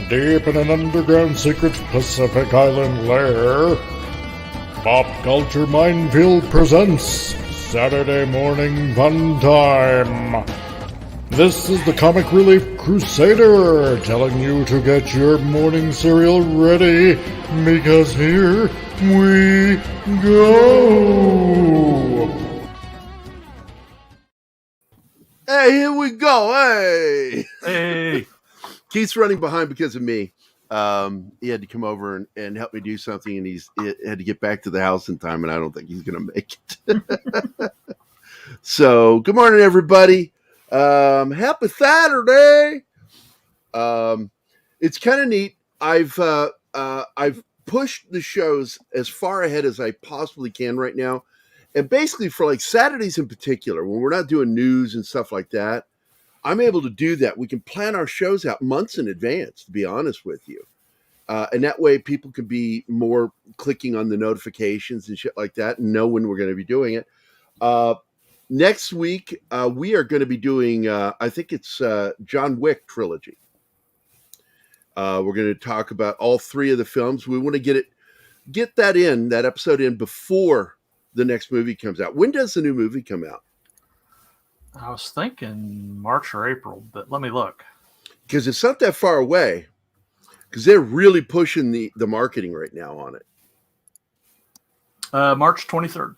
deep in an underground secret Pacific Island lair, Pop Culture Minefield presents Saturday Morning Funtime. This is the Comic Relief Crusader telling you to get your morning cereal ready, because here we go. Hey, here we go. Hey. Keith's running behind because of me. He had to come over and help me do something, and he had to get back to the house in time, and I don't think he's going to make it. So, good morning, everybody. Happy Saturday. It's kind of neat. I've pushed the shows as far ahead as I possibly can right now. And basically for like Saturdays in particular, when we're not doing news and stuff like that, I'm able to do that. We can plan our shows out months in advance, to be honest with you. And that way people can be more clicking on the notifications and shit like that and know when we're going to be doing it. Next week, we are going to be doing, I think it's John Wick trilogy. We're going to talk about all three of the films. We want to get that episode in before the next movie comes out. When does the new movie come out? I was thinking March or April, but let me look. Because it's not that far away. Because they're really pushing the marketing right now on it. March 23rd,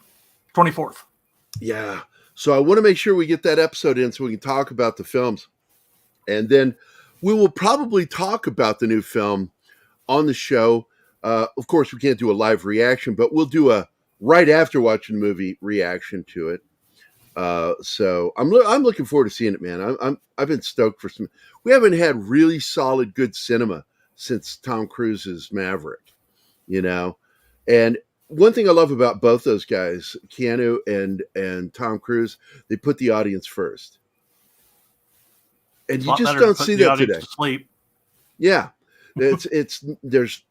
24th. Yeah. So I want to make sure we get that episode in so we can talk about the films. And then we will probably talk about the new film on the show. Of course, we can't do a live reaction, but we'll do a right after watching the movie reaction to it. So I'm looking forward to seeing it, man. I've been stoked for some. We haven't had really solid, good cinema since Tom Cruise's Maverick, you know. And one thing I love about both those guys, Keanu and Tom Cruise, they put the audience first, and you just don't see that today. Sleep. Yeah, there's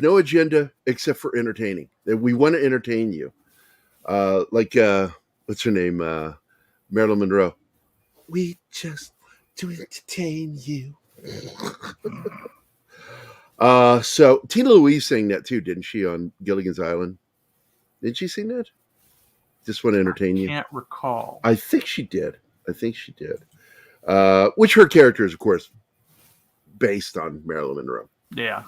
no agenda except for entertaining. We want to entertain you, like. What's her name? Marilyn Monroe. We just to entertain you. So Tina Louise sang that too, didn't she, on Gilligan's Island? Did she sing that? Just want to entertain you. I can't recall. I think she did. Which her character is, of course, based on Marilyn Monroe. Yeah.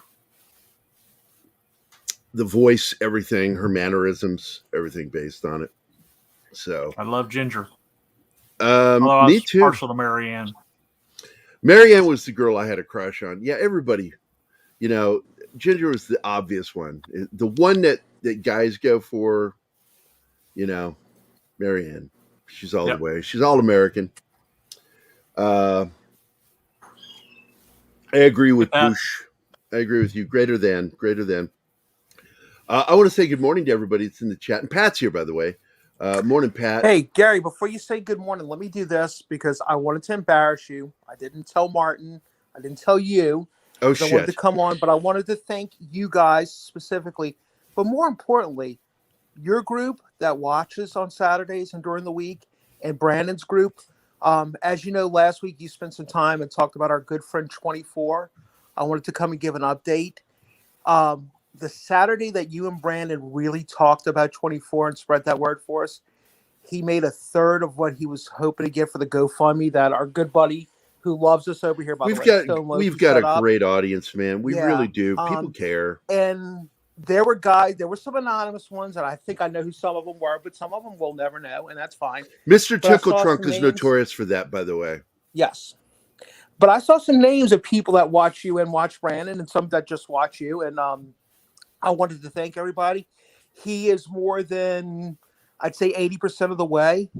The voice, everything, her mannerisms, everything based on it. So I love Ginger. Me too. Partial to Marianne. Marianne was the girl I had a crush on. Yeah, everybody, you know, Ginger was the obvious one. The one that guys go for, you know, Marianne. She's all the way. She's all American. I agree with Bush. I agree with you. Greater than. I want to say good morning to everybody that's in the chat. And Pat's here, by the way. Morning, Pat. Hey, Gary, before you say good morning, let me do this because I wanted to embarrass you. I didn't tell Martin. I didn't tell you. Oh, shit. I wanted to come on, but I wanted to thank you guys specifically. But more importantly, your group that watches on Saturdays and during the week, and Brandon's group. As you know, last week you spent some time and talked about our good friend 24. I wanted to come and give an update. The Saturday that you and Brandon really talked about 24 and spread that word for us, he made a third of what he was hoping to get for the GoFundMe that our good buddy who loves us over here. We've got a great audience, man. We really do. People care. And there were some anonymous ones, and I think I know who some of them were, but some of them we'll never know, and that's fine. Mr. Tickle Trunk is notorious for that, by the way. Yes. But I saw some names of people that watch you and watch Brandon, and some that just watch you, and I wanted to thank everybody. He is more than, I'd say, 80% of the way.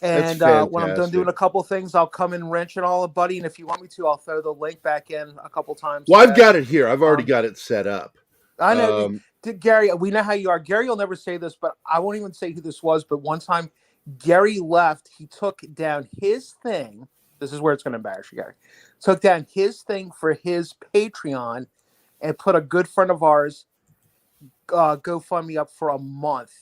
And when I'm done doing a couple of things, I'll come and wrench it all, buddy. And if you want me to, I'll throw the link back in a couple times. Well, I've got it here. I've already got it set up. I know. Gary, we know how you are. Gary will never say this, but I won't even say who this was. But one time Gary left, he took down his thing. This is where it's going to embarrass you, Gary. Took down his thing for his Patreon and put a good friend of ours GoFundMe up for a month.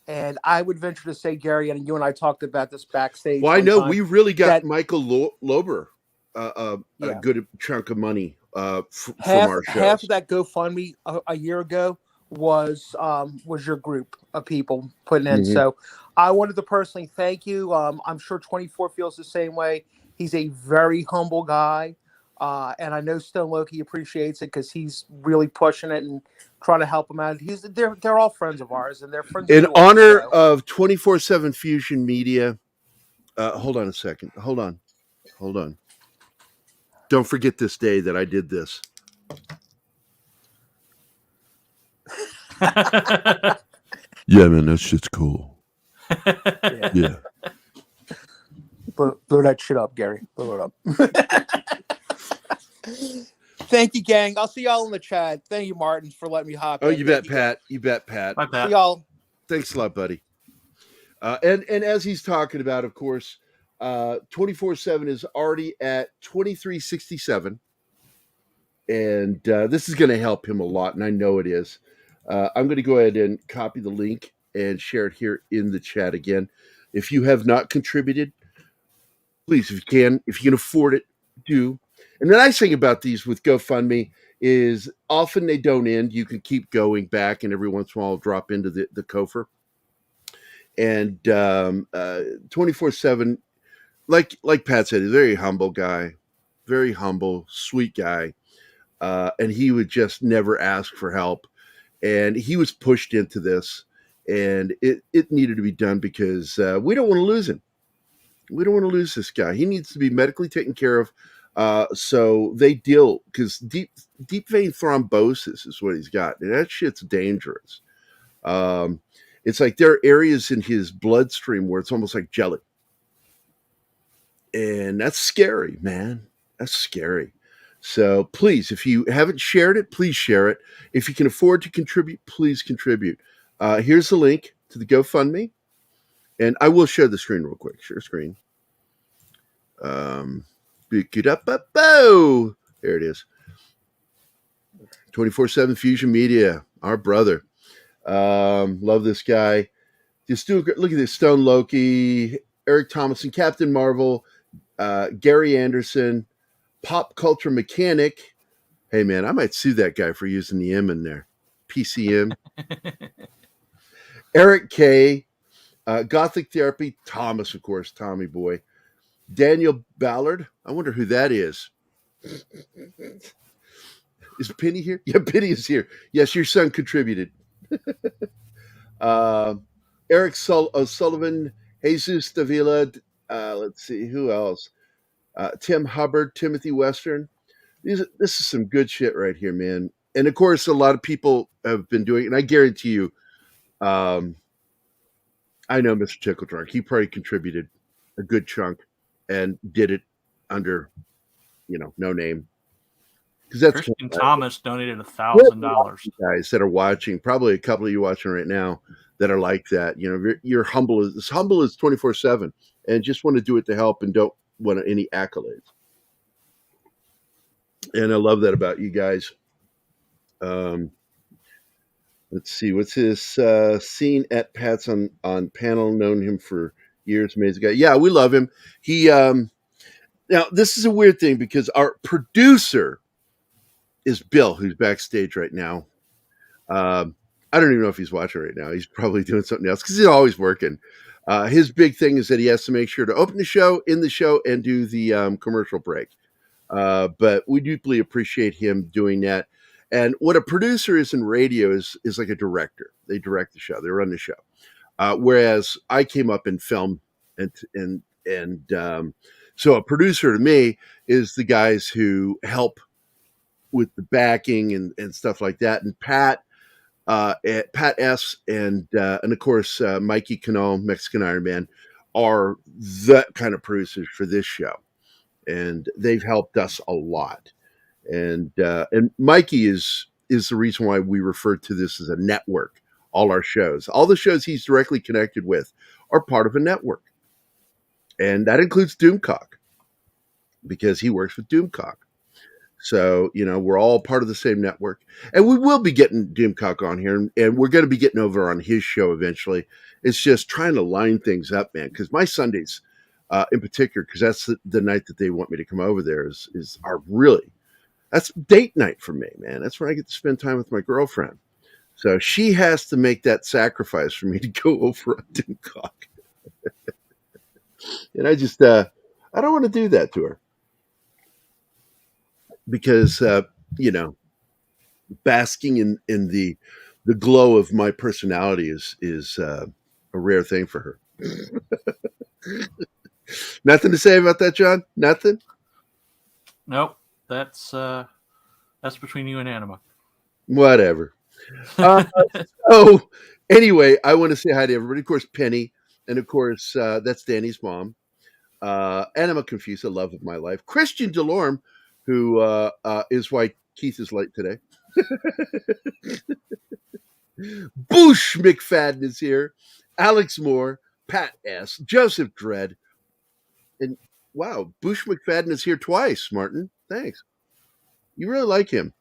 And I would venture to say, Gary, and you and I talked about this backstage. Well, I know we really got Michael Lober a good chunk of money from our shows. Half of that GoFundMe a year ago was your group of people putting in. Mhm. So I wanted to personally thank you. I'm sure 24 feels the same way. He's a very humble guy, and I know Stone Loki appreciates it because he's really pushing it and trying to help him out. They're all friends of ours, and they're friends In of yours. honor So. of 24/7 Fusion Media, hold on a second. Hold on. Don't forget this day that I did this. Yeah, man, that shit's cool. Yeah. Blow that shit up, Gary. Blow it up. Thank you, gang. I'll see y'all in the chat. Thank you, Martin, for letting me hop in. You bet, Pat. You bet, Pat. Bye, Pat. See y'all. Thanks a lot, buddy. And as he's talking about, of course, 24/7 is already at 2367. And this is going to help him a lot, and I know it is. I'm going to go ahead and copy the link and share it here in the chat again. If you have not contributed, please, if you can afford it, do. And the nice thing about these with GoFundMe is often they don't end. You can keep going back, and every once in a while drop into the Kofor. And 24/7, like Pat said, he's a very humble guy, very humble, sweet guy. And he would just never ask for help. And he was pushed into this, and it needed to be done because we don't want to lose him. We don't want to lose this guy. He needs to be medically taken care of. So they deal, because deep vein thrombosis is what he's got. And that shit's dangerous. It's like there are areas in his bloodstream where it's almost like jelly. And that's scary, man. That's scary. So please, if you haven't shared it, please share it. If you can afford to contribute, please contribute. Here's the link to the GoFundMe. And I will share the screen real quick. Share screen. Pick it up. There it is. 24/7 Fusion Media, our brother. Love this guy. Just look at this. Stone Loki, Eric Thomason, Captain Marvel, Gary Anderson, Pop Culture Mechanic. Hey, man, I might sue that guy for using the M in there. PCM. Eric K. Gothic Therapy. Thomas, of course. Tommy Boy. Daniel Ballard. I wonder who that is. Is Penny here? Yeah, Penny is here. Yes, your son contributed. Eric Sullivan. Jesus Davila. Let's see. Who else? Tim Hubbard, Timothy Western. This is some good shit right here, man. And of course, a lot of people have been doing it, and I guarantee you, I know Mr. Tickledrunk. He probably contributed a good chunk and did it under, no name. Because that's Christian Thomas donated $1,000. Guys that are watching, probably a couple of you watching right now that are like that. You're humble as 24/7, and just want to do it to help and don't want any accolades. And I love that about you guys. Let's see. What's his scene at Pat's on panel? Known him for years. Amazing guy. Yeah, we love him. He now this is a weird thing because our producer is Bill, who's backstage right now. I don't even know if he's watching right now. He's probably doing something else because he's always working. His big thing is that he has to make sure to open the show, end the show, and do the commercial break. But we deeply appreciate him doing that. And what a producer is in radio is like a director. They direct the show. They run the show. Whereas I came up in film, and so a producer to me is the guys who help with the backing and stuff like that. And Pat S. and of course Mikey Cano, Mexican Iron Man, are the kind of producers for this show, and they've helped us a lot. And Mikey is the reason why we refer to this as a network. All our shows, all the shows he's directly connected with, are part of a network, and that includes Doomcock because he works with Doomcock. So, we're all part of the same network, and we will be getting Doomcock on here, and we're going to be getting over on his show eventually. It's just trying to line things up, man, because my Sundays in particular, because that's the night that they want me to come over there, are really That's date night for me, man. That's when I get to spend time with my girlfriend. So she has to make that sacrifice for me to go over on Doomcock. And I just, I don't want to do that to her because, you know, basking in the glow of my personality is a rare thing for her. Nothing to say about that, John? Nothing? Nope. That's between you and Anima. Whatever. So anyway, I want to say hi to everybody. Of course, Penny, and of course, that's Danny's mom. Anima Confusa, love of my life. Christian Delorme, who is why Keith is late today. Boosh McFadden is here. Alex Moore, Pat S., Joseph Dredd, and wow, Boosh McFadden is here twice, Martin. Thanks. You really like him.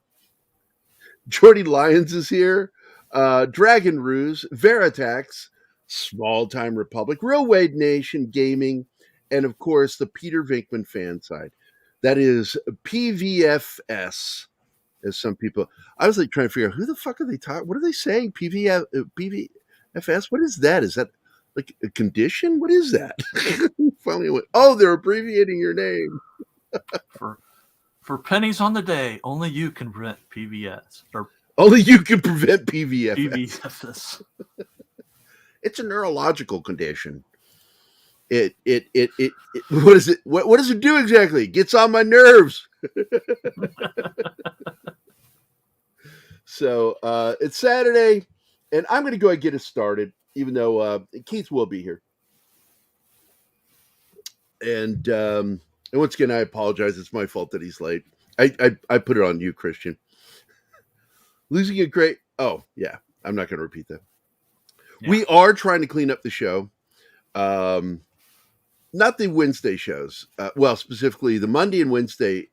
Jordy Lyons is here. Dragon Ruse, Veritax, Small Time Republic, Real Wade Nation Gaming, and of course the Peter Venkman fan side. That is PVFS, as some people. I was like trying to figure out who the fuck are they talking. What are they saying? PVFS. What is that? Is that like a condition? What is that? Finally went. Oh, they're abbreviating your name. For pennies on the day, only you can prevent PVS or only you can prevent PVFS. PVFS. It's a neurological condition. It what is it? What does it do exactly? It gets on my nerves. So it's Saturday, and I'm going to go ahead and get us started, even though Keith will be here. And once again, I apologize. It's my fault that he's late. I put it on you, Christian. Losing a great... Oh, yeah. I'm not going to repeat that. Yeah. We are trying to clean up the show. Not the Wednesday shows. Well, specifically the Monday and Wednesday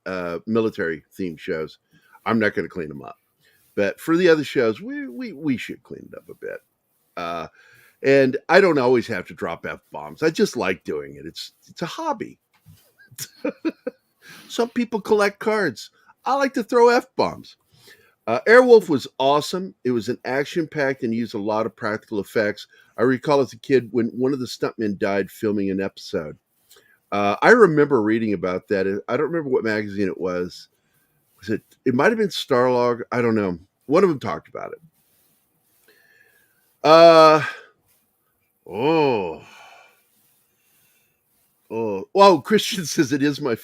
military-themed shows. I'm not going to clean them up. But for the other shows, we should clean it up a bit. And I don't always have to drop F-bombs. I just like doing it. It's a hobby. Some people collect cards. I like to throw F-bombs. Airwolf was awesome. It was an action-packed and used a lot of practical effects. I recall as a kid when one of the stuntmen died filming an episode. I remember reading about that. I don't remember what magazine it was. It might have been Starlog. I don't know. One of them talked about it. Well, Christian says it is my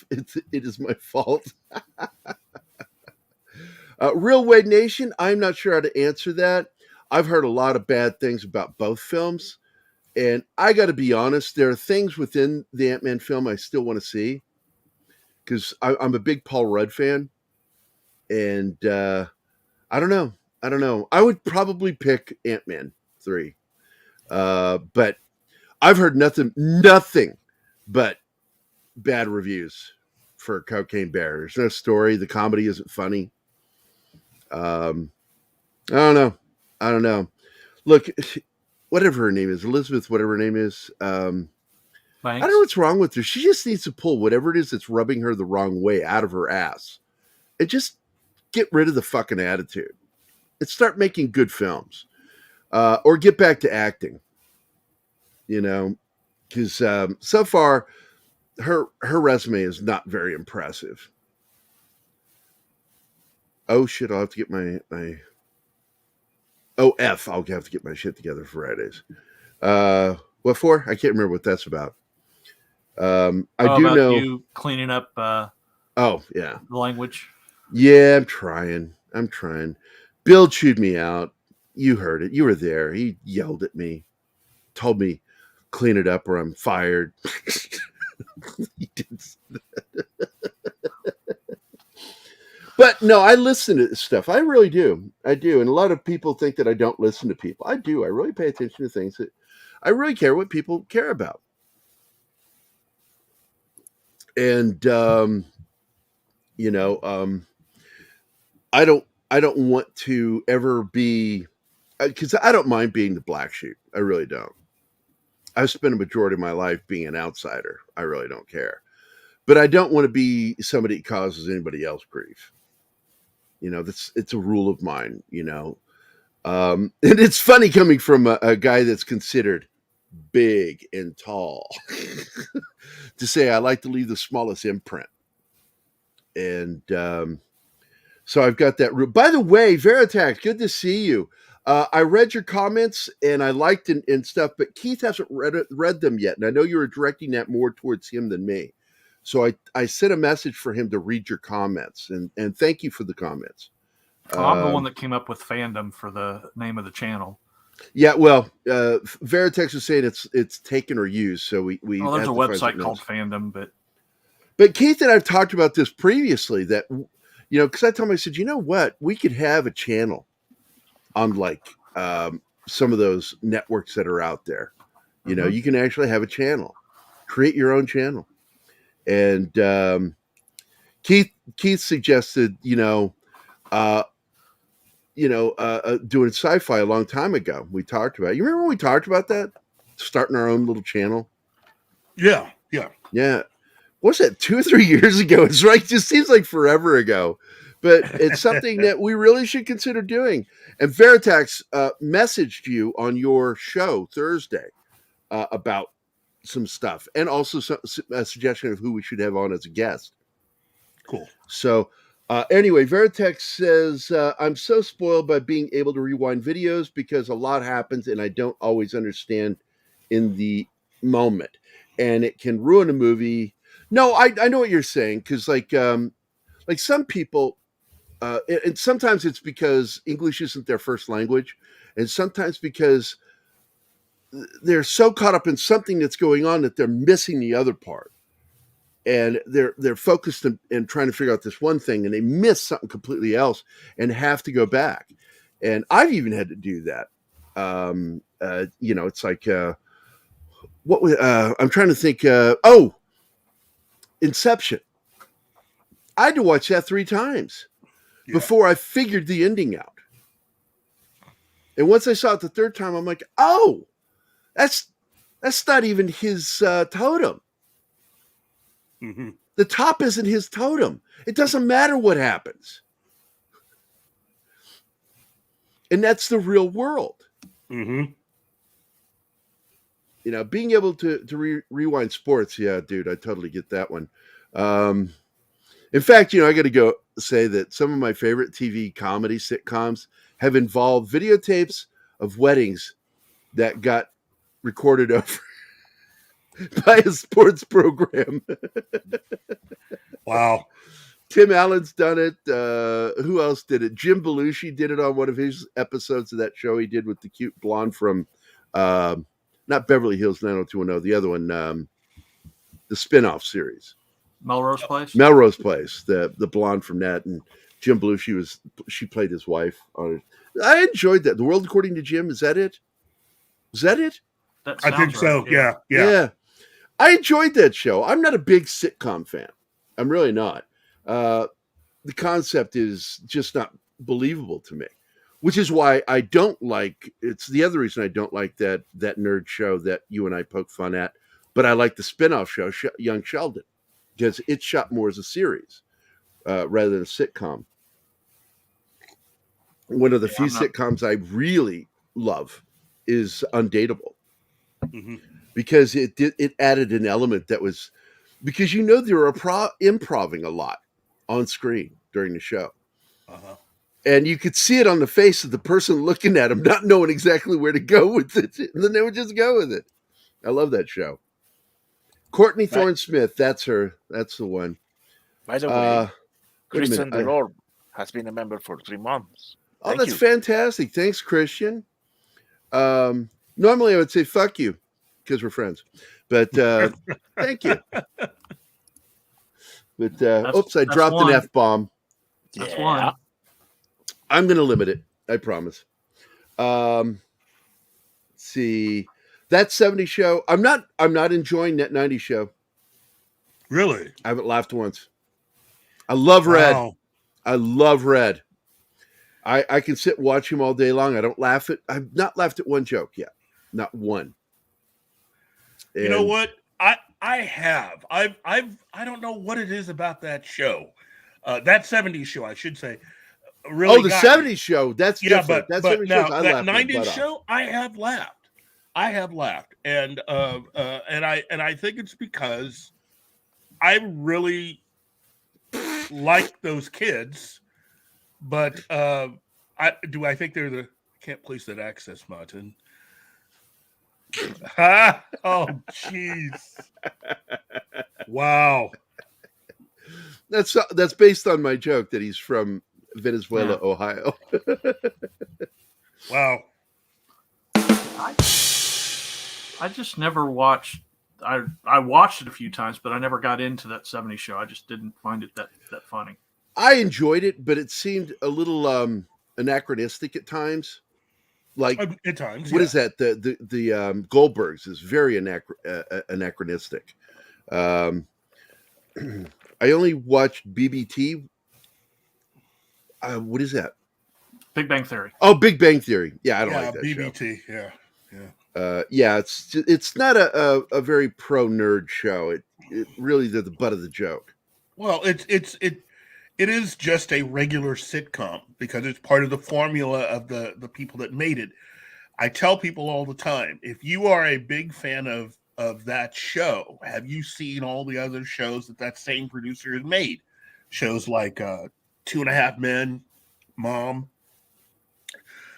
fault. Real Wade Nation, I'm not sure how to answer that. I've heard a lot of bad things about both films, and I got to be honest, there are things within the Ant-Man film I still want to see, because I'm a big Paul Rudd fan, and I don't know. I would probably pick Ant-Man 3, but I've heard nothing but bad reviews for Cocaine Bear. There's no story. The comedy isn't funny. I don't know. Look, whatever her name is, Elizabeth, whatever her name is, I don't know what's wrong with her. She just needs to pull whatever it is that's rubbing her the wrong way out of her ass and just get rid of the fucking attitude and start making good films, or get back to acting, because so far her resume is not very impressive. Oh shit! I'll have to get my I'll have to get my shit together for Fridays. What for? I can't remember what that's about. I do know you cleaning up. Oh yeah, the language. Yeah, I'm trying. Bill chewed me out. You heard it. You were there. He yelled at me, told me, clean it up or I'm fired. He did. But no, I listen to stuff. I really do. I do. And a lot of people think that I don't listen to people. I do. I really pay attention to things that I really care what people care about. And, I don't want to ever be, because I don't mind being the black sheep. I really don't. I've spent a majority of my life being an outsider. I really don't care. But I don't want to be somebody that causes anybody else grief. it's a rule of mine. And it's funny coming from a guy that's considered big and tall to say I like to leave the smallest imprint. And so I've got that. By the way, Veritax, good to see you. I read your comments and I liked and stuff, but Keith hasn't read them yet. And I know you were directing that more towards him than me. So I sent a message for him to read your comments, and thank you for the comments. I'm the one that came up with fandom for the name of the channel. Yeah, well, Veritex was saying it's taken or used, so we. Well, there's a website called Fandom, but Keith and I've talked about this previously. That because I told him, I said, you know what, we could have a channel on like some of those networks that are out there. You can actually have a channel, create your own channel, and Keith suggested doing sci-fi a long time ago. We talked about it. You remember when we talked about that? Starting our own little channel? Yeah. What's that, 2 or 3 years ago? It's right. It just seems like forever ago. But it's something that we really should consider doing. And Veritax messaged you on your show Thursday about some stuff, and also a suggestion of who we should have on as a guest. Cool. So anyway, Veritex says, I'm so spoiled by being able to rewind videos because a lot happens and I don't always understand in the moment. And it can ruin a movie. No, I know what you're saying, because like some people, and sometimes it's because English isn't their first language, and sometimes because they're so caught up in something that's going on that they're missing the other part. And they're focused and trying to figure out this one thing, and they miss something completely else and have to go back. And I've even had to do that. It's like I'm trying to think. Inception. I had to watch that 3 times before I figured the ending out. And once I saw it the 3rd time, I'm like, oh, that's not even his totem. Mm-hmm. The top isn't his totem. It doesn't matter what happens. And that's the real world. Mm-hmm. Being able to rewind sports. Yeah, dude, I totally get that one. In fact, I got to go say that some of my favorite TV comedy sitcoms have involved videotapes of weddings that got recorded over by a sports program. Wow. Tim Allen's done it. Who else did it? Jim Belushi did it on one of his episodes of that show he did with the cute blonde from not Beverly Hills 90210, the other one, the spinoff series. Melrose Place? Melrose Place, the blonde from that. And Jim Belushi she played his wife on it. I enjoyed that. The World According to Jim, is that it? Is that it? That I think so. right, Yeah. I enjoyed that show. I'm not a big sitcom fan. I'm really not. The concept is just not believable to me, which is why I don't like. It's the other reason I don't like that nerd show that you and I poke fun at. But I like the spinoff show, Young Sheldon, because it's shot more as a series rather than a sitcom. One of the few sitcoms I really love is Undateable. Mm-hmm. Because it added an element that was, because they were improving a lot on screen during the show. Uh-huh. And you could see it on the face of the person looking at them, not knowing exactly where to go with it. And then they would just go with it. I love that show. Courtney Thorne-Smith, that's her. That's the one. By the way, Christian Delorme has been a member for 3 months. That's fantastic. Thanks, Christian. Normally I would say fuck you, because we're friends. But thank you. But I dropped an F-bomb. That's one. I'm going to limit it. I promise. Let's see. That 70 show. I'm not enjoying that 90 show. Really? I haven't laughed once. I love Red. Wow. I love Red. I can sit and watch him all day long. I don't laugh at. I've not laughed at one joke yet. Not one. And you know what? I have. I don't know what it is about that show. That 70s show, I should say. really. Oh, the got me. '70s show. That's Yeah, different. but That '70s now shows, I that laughed my '90s butt off. show, I have laughed. And I think it's because I really like those kids, but I think they're the can't place that access button. Oh, jeez! Wow. That's based on my joke that he's from Venezuela, Yeah. Ohio. Wow. I just never watched. I watched it a few times, but I never got into that '70s show. I just didn't find it that funny. I enjoyed it, but it seemed a little anachronistic at times. Like At times, what yeah. is that? The Goldbergs is very anachronistic. I only watched BBT. What is that? Big Bang Theory. Oh, Big Bang Theory. Yeah, I don't like that BBT, show. Yeah. Yeah, it's not a very pro nerd show. It really the butt of the joke. Well, it is just a regular sitcom because it's part of the formula of the people that made it. I tell people all the time, if you are a big fan of that show, have you seen all the other shows that same producer has made? Shows like 2.5 Men, Mom.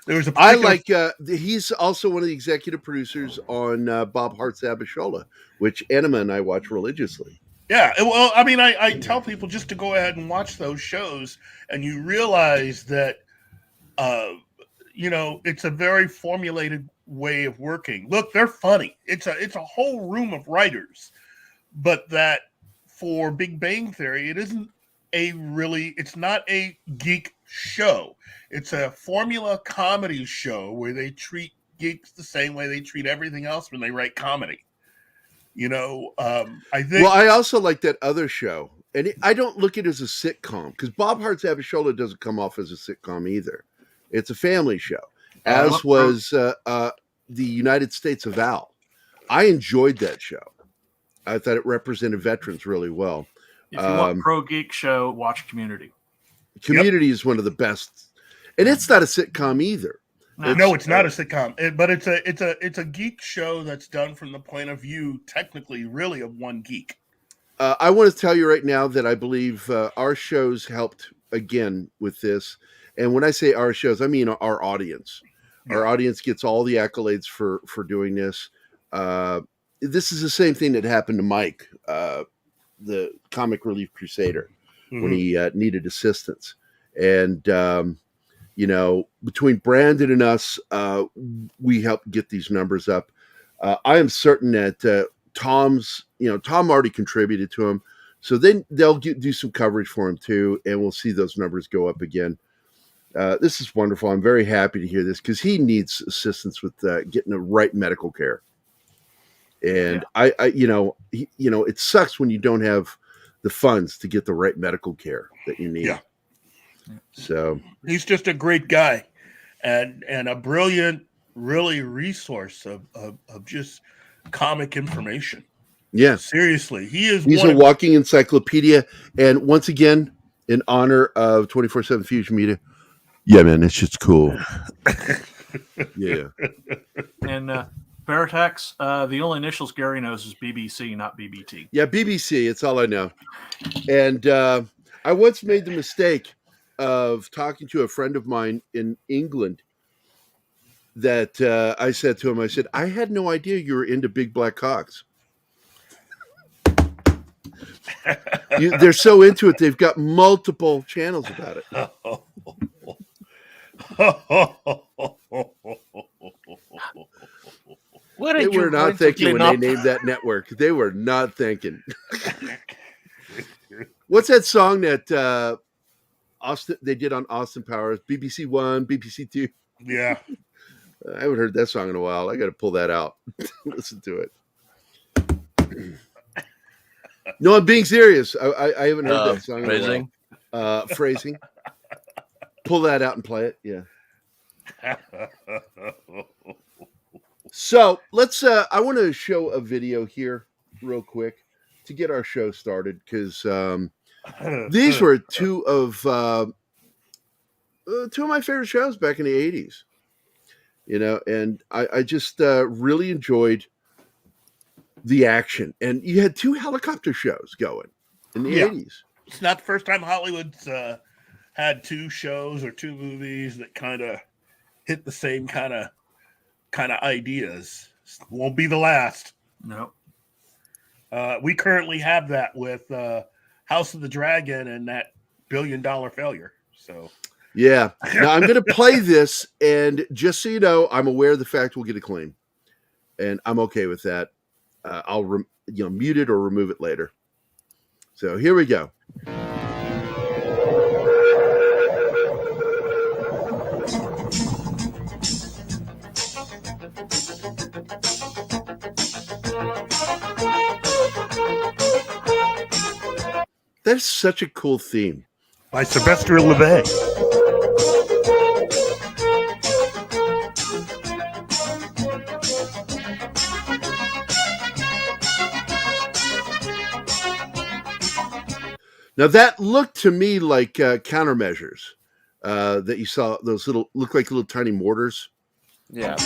There was I like. He's also one of the executive producers on Bob Hart's Abishola, which Anima and I watch religiously. Yeah, well, I mean, I tell people just to go ahead and watch those shows, and you realize that, it's a very formulated way of working. Look, they're funny. It's a whole room of writers, but that for Big Bang Theory, it isn't it's not a geek show. It's a formula comedy show where they treat geeks the same way they treat everything else when they write comedy. I think. Well, I also like that other show, and I don't look at it as a sitcom because Bob Hart's Abishola doesn't come off as a sitcom either. It's a family show, as was the United States of Al. I enjoyed that show. I thought it represented veterans really well. If you want pro geek show, watch Community. Community is one of the best, and it's not a sitcom either. No, it's not a sitcom, but it's a geek show that's done from the point of view, technically, really, of one geek. I want to tell you right now that I believe our shows helped again with this, and when I say our shows, I mean our audience. Yeah. Our audience gets all the accolades for doing this. This is the same thing that happened to Mike, the Comic Relief Crusader, when he needed assistance, and between Brandon and us, we helped get these numbers up. I am certain that Tom already contributed to him, so then they'll do some coverage for him too, and we'll see those numbers go up again. This is wonderful. I'm very happy to hear this because he needs assistance with getting the right medical care. And it sucks when you don't have the funds to get the right medical care that you need. Yeah. So he's just a great guy and a brilliant, really resource of just comic information. Yeah. Seriously. He's a walking encyclopedia. And once again, in honor of 24/7 Fusion Media. Yeah, man, it's just cool. Yeah. And Veritex, the only initials Gary knows is BBC, not BBT. Yeah, BBC. It's all I know. And I once made the mistake of talking to a friend of mine in England that I said to him, I had no idea you were into big black cocks. They're so into it, they've got multiple channels about it. They were not thinking when they named that network. They were not thinking. What's that song that they did on Austin Powers? BBC One, BBC Two. Yeah. I haven't heard that song in a while. I got to pull that out. Listen to it. No, I'm being serious. I haven't heard that song in a while. Phrasing. Pull that out and play it. Yeah. So let's. I want to show a video here real quick to get our show started because these were two of two of my favorite shows back in the 80s. And I just really enjoyed the action. And you had two helicopter shows going in the 80s. It's not the first time Hollywood's had two shows or two movies that kind of hit the same kind of ideas. Won't be the last. No. We currently have that with House of the Dragon and that $1 billion failure. So yeah. Now I'm going to play this, and just so you know, I'm aware of the fact we'll get a claim, and I'm okay with that. I'll mute it or remove it later. So here we go. That's such a cool theme. By Sylvester LeVay. Now that looked to me like countermeasures that you saw. Those look like little tiny mortars. Yeah.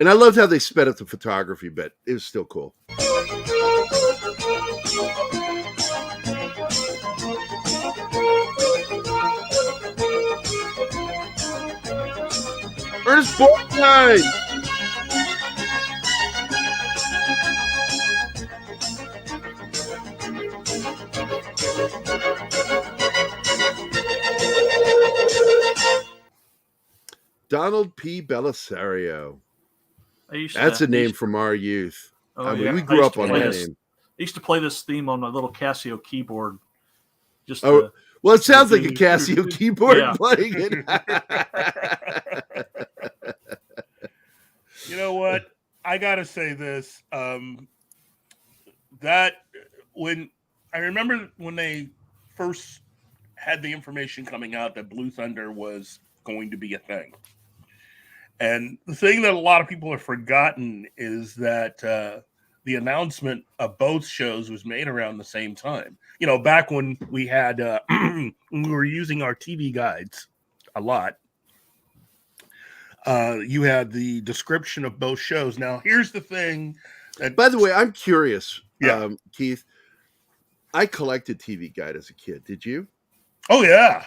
And I loved how they sped up the photography, but it was still cool. Ernest Borgnine! Donald P. Belisario. That's a name from our youth. Oh, I mean, yeah. we grew up on that name. I used to play this theme on my little Casio keyboard. Just well, it sounds like a Casio keyboard playing it. You know what? I gotta say this. That when I remember when they first had the information coming out that Blue Thunder was going to be a thing. And the thing that a lot of people have forgotten is that the announcement of both shows was made around the same time. You know, back when we had we were using our TV guides a lot. You had the description of both shows. Now, here's the thing. By the way, I'm curious, Keith. I collected TV Guide as a kid. Did you? Oh yeah,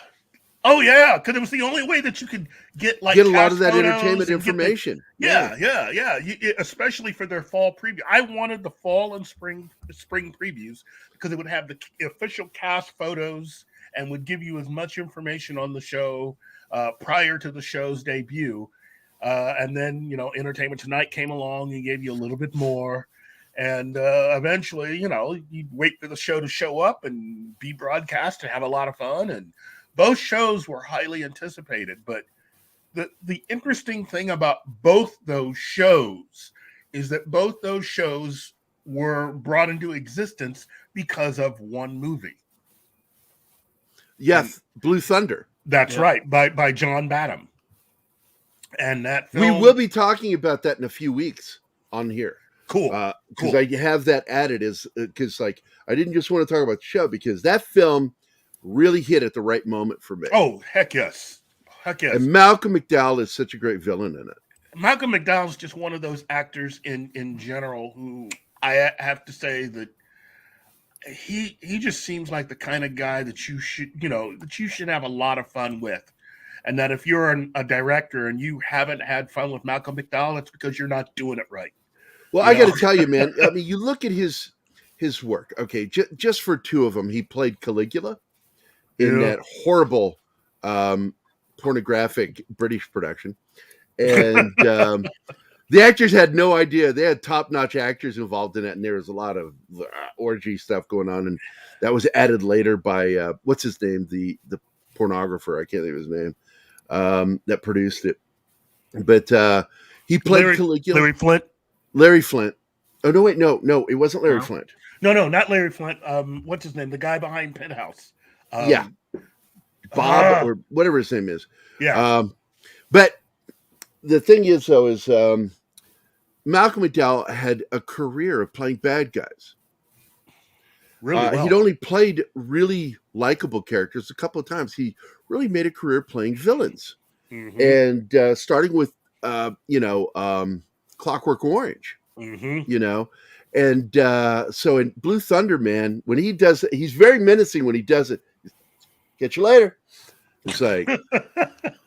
because it was the only way that you could get a lot of that entertainment information. Especially for their fall preview. I wanted the fall and spring previews because it would have the official cast photos and would give you as much information on the show prior to the show's debut. And then, Entertainment Tonight came along and gave you a little bit more. And eventually, you'd wait for the show to show up and be broadcast and have a lot of fun. And both shows were highly anticipated. But the interesting thing about both those shows is that both those shows were brought into existence because of one movie. Yes, Blue Thunder. That's right, by John Badham. And that film, we will be talking about that in a few weeks on here. Cool. Because I have that added because I didn't just want to talk about the show because that film really hit at the right moment for me. Oh, heck yes. And Malcolm McDowell is such a great villain in it. Malcolm McDowell is just one of those actors in general who I have to say that he just seems like the kind of guy that you should have a lot of fun with. And that if you're a director and you haven't had fun with Malcolm McDowell, it's because you're not doing it right. Well, I got to tell you, man. I mean, you look at his work. Okay, just for two of them, he played Caligula in that horrible pornographic British production, and the actors had no idea. They had top-notch actors involved in it, and there was a lot of orgy stuff going on, and that was added later by what's his name, the pornographer. I can't think of his name. That produced it, but he played Caligula. Larry Flint. Oh no! Wait, no, it wasn't Larry Flint. No, not Larry Flint. What's his name? The guy behind Penthouse. Bob or whatever his name is. Yeah. But the thing is, though, is Malcolm McDowell had a career of playing bad guys, Really well. He'd only played really likable characters a couple of times. He really made a career playing villains, and starting with Clockwork Orange. And so in Blue Thunder, man, when he does it, he's very menacing when he does it. Catch you later. It's like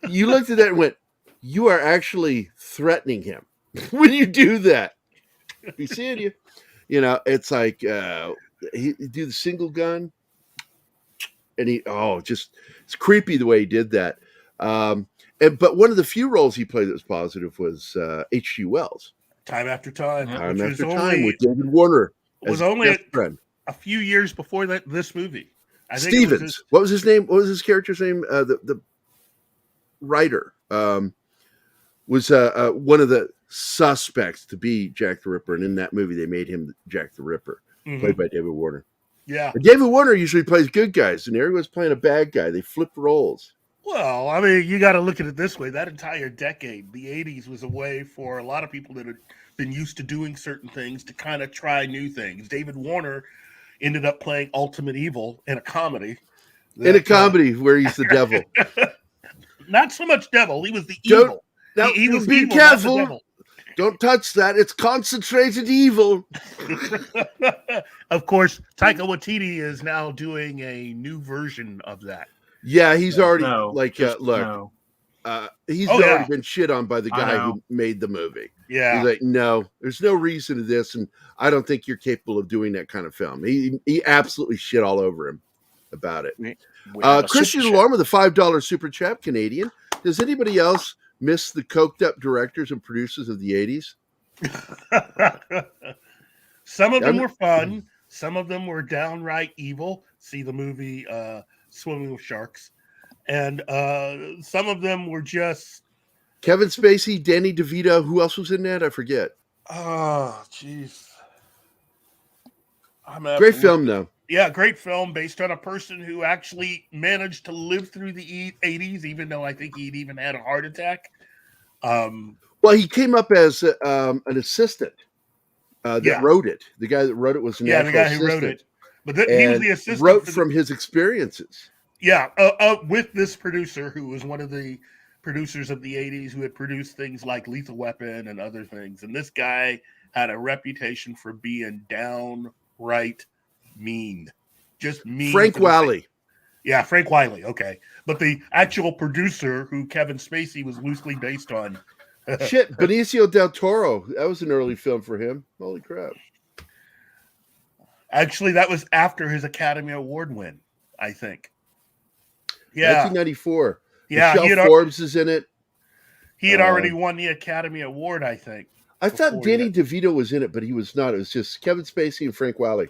you looked at that and went, you are actually threatening him when you do that. Be seeing you. It's like he do the single gun, and it's creepy the way he did that. But one of the few roles he played that was positive was H.G. Wells. Time After Time. Time After Time with David Warner. It was only a few years before this movie. Stevens. What was his name? What was his character's name? The writer was one of the suspects to be Jack the Ripper, and in that movie they made him Jack the Ripper, played by David Warner. Yeah, but David Warner usually plays good guys, and Harry was playing a bad guy. They flipped roles. Well, I mean, you got to look at it this way. That entire decade, the 80s, was a way for a lot of people that had been used to doing certain things to kind of try new things. David Warner ended up playing Ultimate Evil in a comedy. Where he's the devil. Not so much devil. He was the evil. Now, he was be evil, careful. Don't touch that. It's concentrated evil. Of course, Taika Waititi is now doing a new version of that. Yeah, he's already he's already been shit on by the guy who made the movie. Yeah, he's like, no, there's no reason to this, and I don't think you're capable of doing that kind of film. He absolutely shit all over him about it. Christian Delorme with a $5 super chat, Canadian. Does anybody else miss the coked up directors and producers of the 80s? Some of them were fun. Some of them were downright evil. See the movie Swimming with Sharks. And some of them were just... Kevin Spacey, Danny DeVito. Who else was in that? I forget. Oh, jeez. Great film, though. Yeah, great film based on a person who actually managed to live through the 80s, even though I think he'd even had a heart attack. Well, he came up as an assistant that wrote it. The guy that wrote it was an actual assistant. Who wrote it. But he was the assistant. Wrote from his experiences. Yeah, with this producer who was one of the producers of the 80s who had produced things like Lethal Weapon and other things. And this guy had a reputation for being downright mean. Just mean. Frank Wiley. Yeah, Frank Wiley. Okay. But the actual producer who Kevin Spacey was loosely based on. Shit, Benicio del Toro. That was an early film for him. Holy crap. Actually, that was after his Academy Award win, I think. Yeah. 1994. Yeah. Michelle Forbes is in it. He had already won the Academy Award, I think. I thought Danny DeVito was in it, but he was not. It was just Kevin Spacey and Frank Wiley.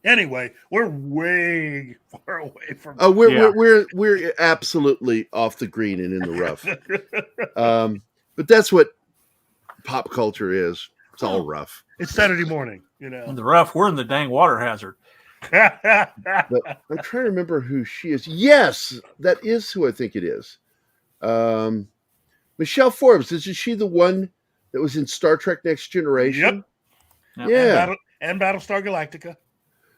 Anyway, we're way far away from. Oh, we're absolutely off the green and in the rough. But that's what pop culture is. It's all rough. It's Saturday morning, you know. In the rough, we're in the dang water hazard. But I'm trying to remember who she is. Yes, that is who I think it is. Michelle Forbes. Isn't she the one that was in Star Trek Next Generation? Yep. Yeah. And Battlestar Galactica.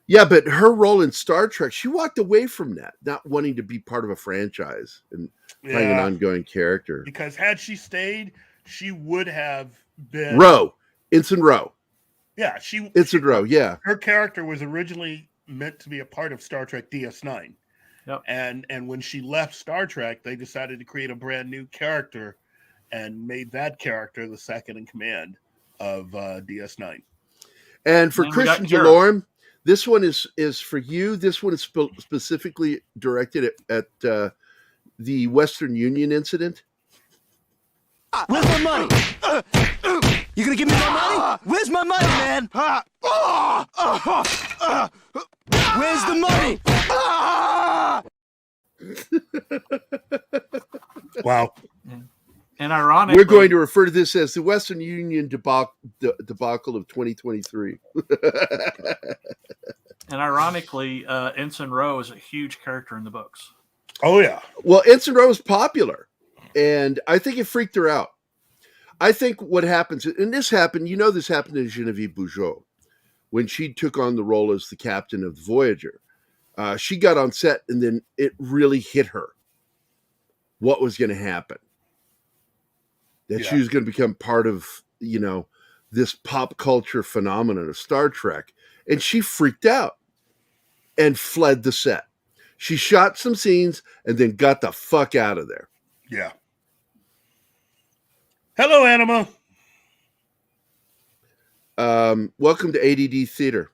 Yeah, but her role in Star Trek, she walked away from that, not wanting to be part of a franchise and playing an ongoing character. Because had she stayed, she would have been Ensign Rowe. Yeah, Ensign Rowe. Yeah, her character was originally meant to be a part of Star Trek DS9. Yep. And when she left Star Trek, they decided to create a brand new character and made that character the second in command of DS9. And for Christian Delorme, this one is for you. This one is specifically directed at the Western Union incident. Where's my money? You gonna give me my money? Where's my money, man? Where's the money? Wow. And ironically, we're going to refer to this as the Western Union debacle of 2023. And ironically, Ensign Rowe is a huge character in the books. Oh, yeah. Well, Ensign Rowe is popular, and I think it freaked her out. I think what happens, and this happened, this happened to Genevieve Bujold. when she took on the role as the captain of the Voyager. She got on set, and then it really hit her what was going to happen. That she was going to become part of, this pop culture phenomenon of Star Trek. And she freaked out and fled the set. She shot some scenes and then got the fuck out of there. Yeah. Hello, Anima. Welcome to ADD Theater.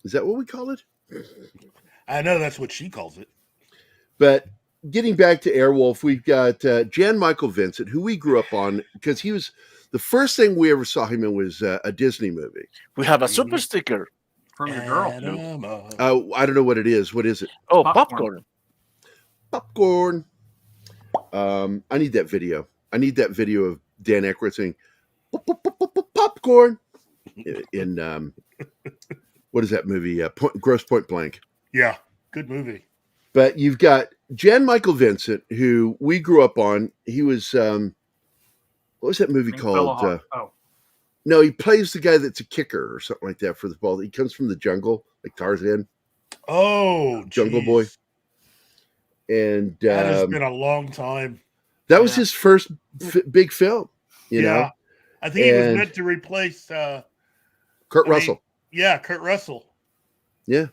Is that what we call it? I know that's what she calls it. But getting back to Airwolf, we've got Jan Michael Vincent, who we grew up on because he was the first thing we ever saw him in was a Disney movie. We have a super sticker from your girl. I don't know what it is. What is it? Oh, popcorn. Popcorn. I need that video. I need that video of Dan Aykroyd saying popcorn in what is that movie? Gross Point Blank. Yeah, good movie. But you've got Jan Michael Vincent, who we grew up on. He was what was that movie called? No, he plays the guy that's a kicker or something like that for the ball. He comes from the jungle, like Tarzan. Oh, Jungle Boy. And that has been a long time. That was his first big film. You know, I think he was meant to replace Kurt Russell. Kurt Russell. Yeah.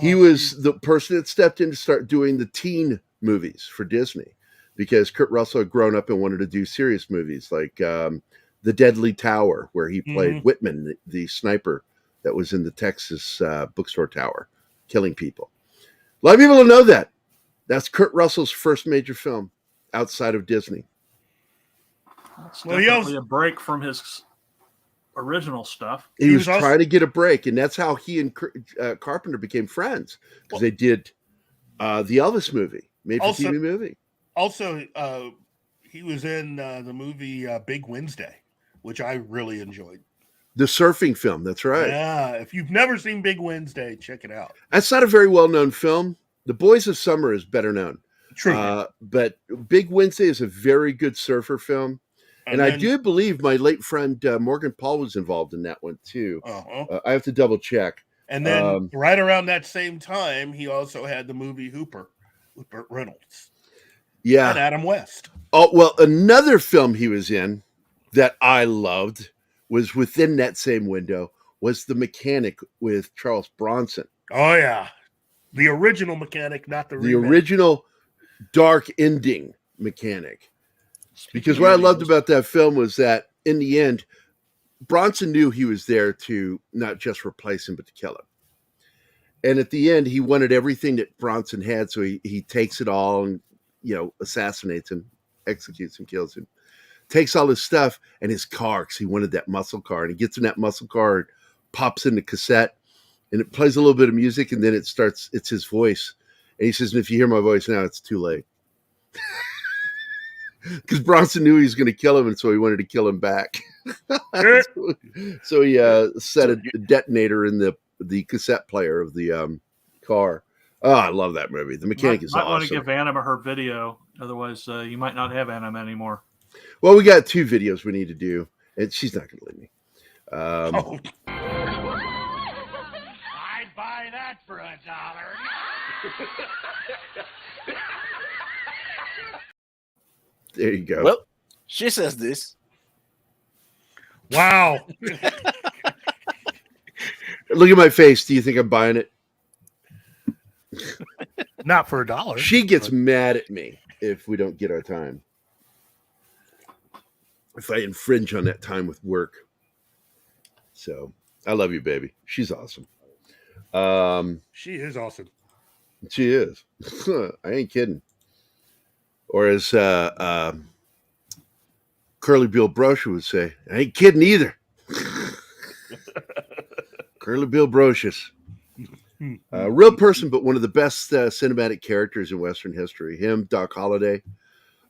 He was the person that stepped in to start doing the teen movies for Disney because Kurt Russell had grown up and wanted to do serious movies like The Deadly Tower, where he played Whitman, the sniper that was in the Texas bookstore tower, killing people. A lot of people don't know that. That's Kurt Russell's first major film outside of Disney. That's definitely a break from his original stuff. He was trying to get a break, and that's how he and Carpenter became friends, because they did the Elvis movie, made-for-TV movie. Also, he was in the movie Big Wednesday, which I really enjoyed. The surfing film, that's right. Yeah, if you've never seen Big Wednesday, check it out. That's not a very well-known film. The Boys of Summer is better known. True. But Big Wednesday is a very good surfer film. And I do believe my late friend Morgan Paul was involved in that one too. I have to double check. And then right around that same time, he also had the movie Hooper with Burt Reynolds. Yeah. And Adam West. Oh, well, another film he was in that I loved was within that same window was The Mechanic with Charles Bronson. Oh, yeah. The original Mechanic, not the remake. The original dark ending Mechanic. Because what I loved about that film was that in the end, Bronson knew he was there to not just replace him, but to kill him. And at the end, he wanted everything that Bronson had. So he takes it all and, assassinates him, executes him, kills him, takes all his stuff and his car, because he wanted that muscle car. And he gets in that muscle car and pops in the cassette and it plays a little bit of music. And then it's his voice. And he says, and if you hear my voice now, it's too late. Because Bronson knew he was going to kill him, and so he wanted to kill him back. So he set a detonator in the cassette player of the car. Oh, I love that movie. The Mechanic is awesome. I want to give Anima her video, otherwise you might not have Anima anymore. Well, we got 2 videos we need to do, and she's not going to leave me. I'd buy that for $1. There you go. Well, she says this. Wow. Look at my face. Do you think I'm buying it? Not for $1. She gets mad at me if we don't get our time. If I infringe on that time with work. So, I love you, baby. She's awesome. She is awesome. She is. I ain't kidding. Or as Curly Bill Brocious would say, I ain't kidding either. Curly Bill Brocious. A real person, but one of the best cinematic characters in Western history. Him, Doc Holliday.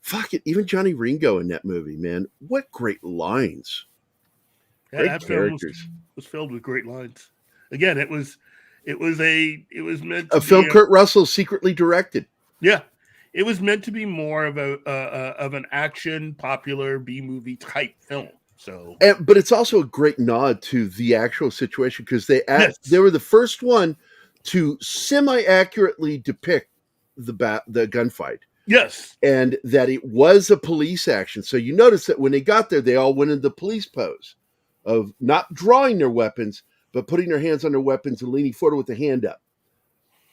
Fuck it. Even Johnny Ringo in that movie, man. What great lines. Yeah, that film was filled with great lines. Again, it was meant to a film Kurt Russell secretly directed. Yeah. It was meant to be more of an action, popular B-movie type film. So, but it's also a great nod to the actual situation because they Yes. were the first one to semi-accurately depict the gunfight, yes, and that it was a police action. So you notice that when they got there, they all went in the police pose of not drawing their weapons, but putting their hands on their weapons and leaning forward with the hand up.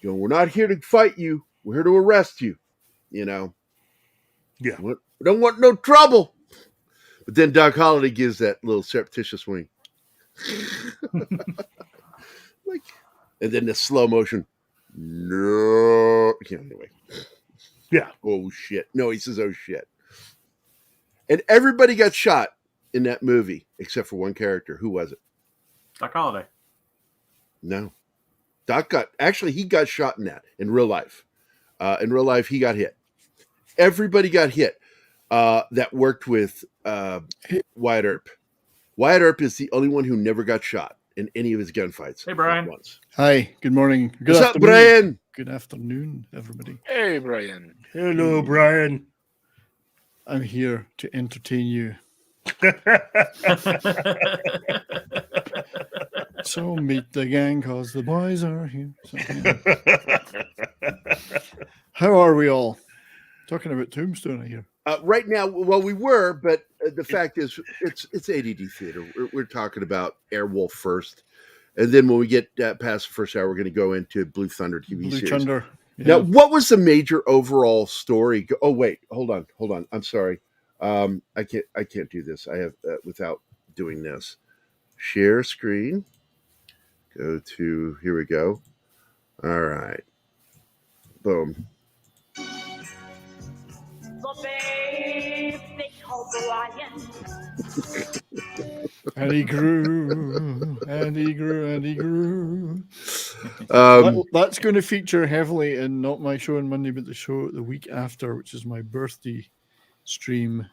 You know, we're not here to fight you. We're here to arrest you. You know, yeah. we don't want no trouble. But then Doc Holliday gives that little surreptitious wink. Like, and then the slow motion. No. Anyway. Yeah. Oh, shit. No, he says, oh, shit. And everybody got shot in that movie except for one character. Who was it? Doc Holliday. No. Doc he got shot in that in real life. In real life, he got hit. Everybody got hit that worked with Wyatt Earp. Wyatt Earp is the only one who never got shot in any of his gunfights. Hey, Brian. Once. Hi, good morning. Good What's up, afternoon. Brian? Good afternoon, everybody. Hey, Brian. Hello, Brian. I'm here to entertain you. So meet the gang, cause the boys are here. So, yeah. How are we all? Talking about Tombstone, I hear. Right now, well, we were, but the fact is, it's ADD theater. We're talking about Airwolf first, and then when we get past the first hour, we're going to go into Blue Thunder TV Blue series. Thunder. Yeah. Now, what was the major overall story? Oh, wait, hold on. I'm sorry. I can't do this. I have without doing this. Share screen. Go to, here we go. All right. Boom. And he grew, and he grew, and he grew. That's going to feature heavily in not my show on Monday, but the show the week after, which is my birthday stream.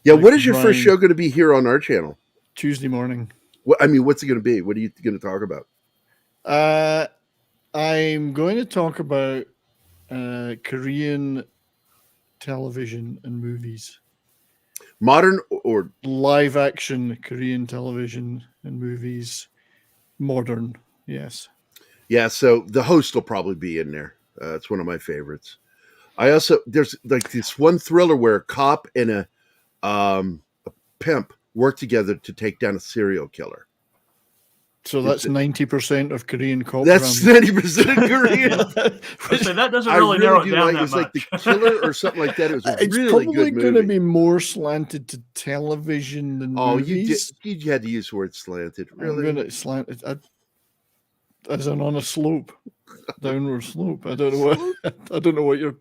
Yeah, what is your first show going to be here on our channel? Tuesday morning. What's it going to be? What are you going to talk about? I'm going to talk about Korean television and movies. Modern or live action Korean television and movies. Modern, yes. Yeah, so the host will probably be in there. It's one of my favorites. There's like this one thriller where a cop and a pimp work together to take down a serial killer. So that's 90% of Korean cop. That's 90% of Korean. So that doesn't really narrow it down that It's much. like The Killer or something like that. It was a it's really probably good going to movie. be more slanted to television than movies. You had to use the word slanted. Really? I'm going to slant it as in on a slope, downward slope. I don't know what you're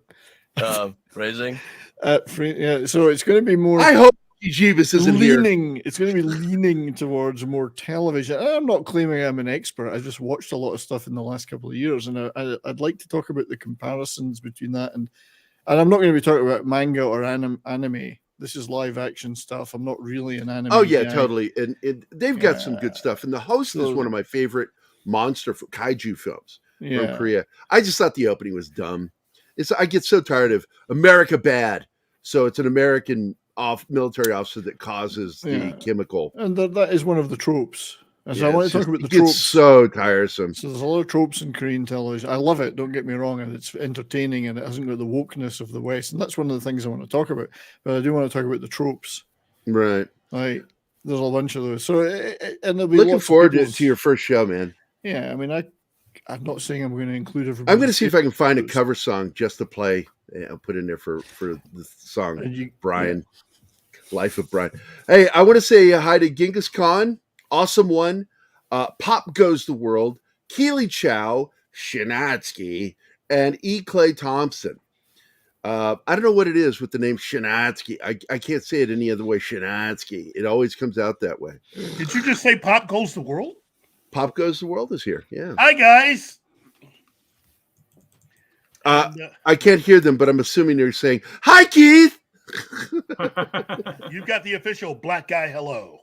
phrasing. Yeah, so it's going to be more. I hope Jeebus isn't leaning. here. It's going to be leaning towards more television. I'm not claiming I'm an expert. I just watched a lot of stuff in the last couple of years, and I'd like to talk about the comparisons between that and I'm not going to be talking about manga or anime. This is live action stuff. I'm not really an anime. Oh yeah, guy. totally. And they've got some good stuff. And the host is one of my favorite monster kaiju films from Korea. I just thought the opening was dumb. I get so tired of America bad. So it's an American military officer that causes the chemical. And that is one of the tropes. So I want to talk about the tropes. It's so tiresome. So there's a lot of tropes in Korean television. I love it. Don't get me wrong. And it's entertaining and it hasn't got the wokeness of the West. And that's one of the things I want to talk about. But I do want to talk about the tropes. Right. Like, there's a bunch of those. So, and there'll be looking forward to your first show, man. Yeah. I mean, I'm not saying I'm going to include everybody. I'm going to see if I can find a cover song just to play. I'll put in there for the song, Brian. Life of Brian. Hey, I want to say hi to Genghis Khan, Awesome One, Pop Goes the World, Keely Chow, Shinatsky, and E. Clay Thompson. I don't know what it is with the name Shinatsky. I can't say it any other way. Shinatsky. It always comes out that way. Did you just say Pop Goes the World? Pop Goes the World is here. Yeah. Hi, guys. I can't hear them, but I'm assuming they're saying, hi, Keith. You've got the official black guy hello.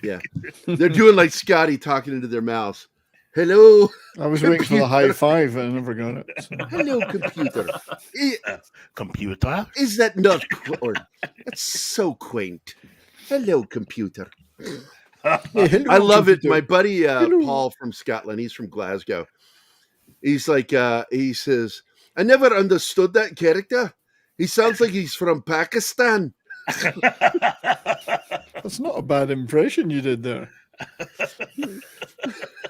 Yeah. They're doing like Scotty talking into their mouths. Hello. I was waiting for the high five and I never got it. So. Hello, computer. Computer? Is that not... That's so quaint. Hello, computer. I love it. My buddy Paul from Scotland, he's from Glasgow. He's like, he says, I never understood that character. He sounds like he's from Pakistan. That's not a bad impression you did there.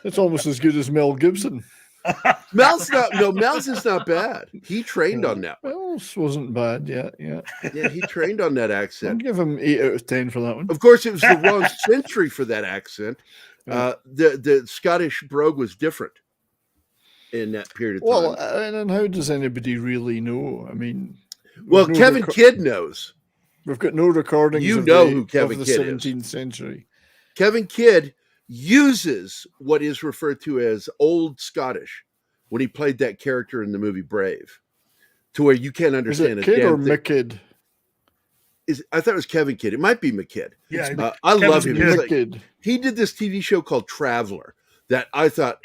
It's almost as good as Mel Gibson. Mel's is not bad. He trained on that one. Mel's wasn't bad, yeah. Yeah, he trained on that I'll accent. give him 8 out of 10 for that one. Of course, it was the wrong century for that accent. The Scottish brogue was different in that period of time. Well, and how does anybody really know? I mean, well, Kevin Kidd knows. We've got no recordings. You of know the, who Kevin of the Kidd 17th is. century. Kevin Kidd uses what is referred to as Old Scottish when he played that character in the movie Brave, to where you can't understand Is it Kidd or thing. McKidd? I thought it was Kevin Kidd. It might be McKidd. Yeah, I love him. McKidd. He did this TV show called Traveler that I thought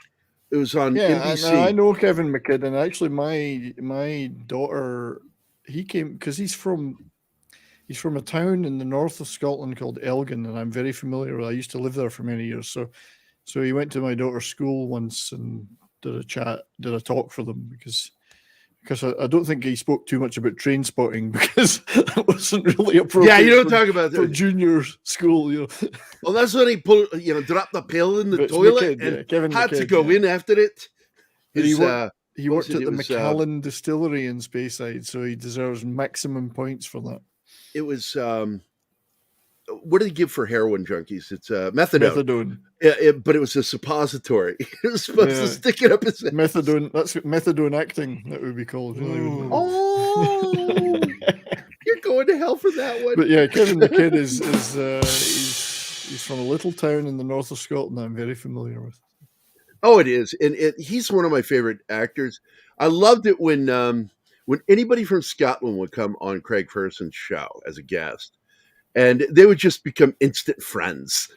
it was on NBC. I know Kevin McKidd, and actually my daughter, he came because he's from a town in the north of Scotland called Elgin, and I'm very familiar with. I used to live there for many years, so he went to my daughter's school once and did a talk for them because I don't think he spoke too much about train spotting because it wasn't really appropriate. Yeah, you don't talk about for that. junior school, you know. Well, that's when he dropped the pill in the But toilet McKidd, and Kevin had to McKidd, go in after it. He His, worked at the it was, Macallan Distillery in Speyside, so he deserves maximum points for that. It was what did he give for heroin junkies? It's methadone. But it was a suppository. It was supposed to stick it up his ass. Methadone. That's methadone acting. That would be called. Oh, you're going to hell for that one. But yeah, Kevin McKidd is he's from a little town in the north of Scotland. I'm very familiar with. Oh, it is, and he's one of my favorite actors. I loved it when anybody from Scotland would come on Craig Ferguson's show as a guest, and they would just become instant friends.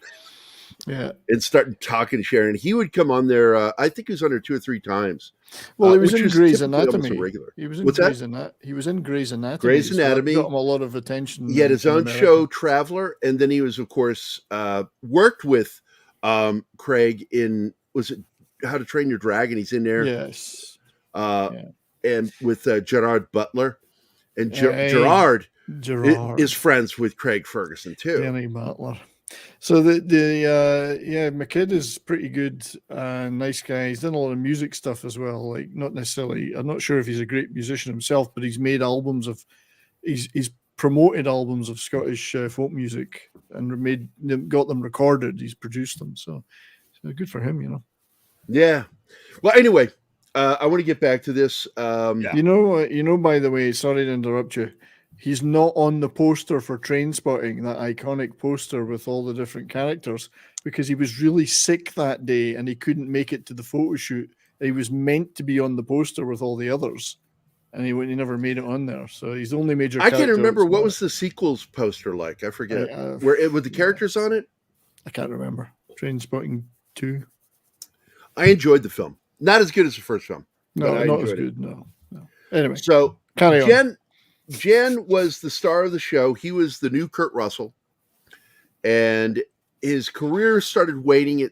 Yeah, and start talking to Sharon. He would come on there. I think he was on there 2 or 3 times. Well, he was in Grey's Anatomy. Anatomy. He was in Grey's Anatomy. He was in Grey's Anatomy. Grey's Anatomy. So got him a lot of attention. He had his own show, Traveler, and then he was, of course, worked with Craig in How to Train Your Dragon. He's in there. Yes. And with Gerard Butler, and Gerard is friends with Craig Ferguson too. Danny Butler. So McKidd is pretty good, nice guy. He's done a lot of music stuff as well. Like not necessarily, I'm not sure if he's a great musician himself, but he's made albums of, he's promoted albums of Scottish folk music and got them recorded. He's produced them, so good for him, you know. Yeah. Well, anyway, I want to get back to this. You know. By the way, sorry to interrupt you. He's not on the poster for Trainspotting, that iconic poster with all the different characters, because he was really sick that day and he couldn't make it to the photo shoot. He was meant to be on the poster with all the others, and he never made it on there. So he's the only major. I can't remember what was the sequels poster like. I forget. With the characters on it? I can't remember. Trainspotting 2. I enjoyed the film. Not as good as the first film. No, not as good. No. Anyway, so carry on. Jen was the star of the show. He was the new Kurt Russell, and his career started waning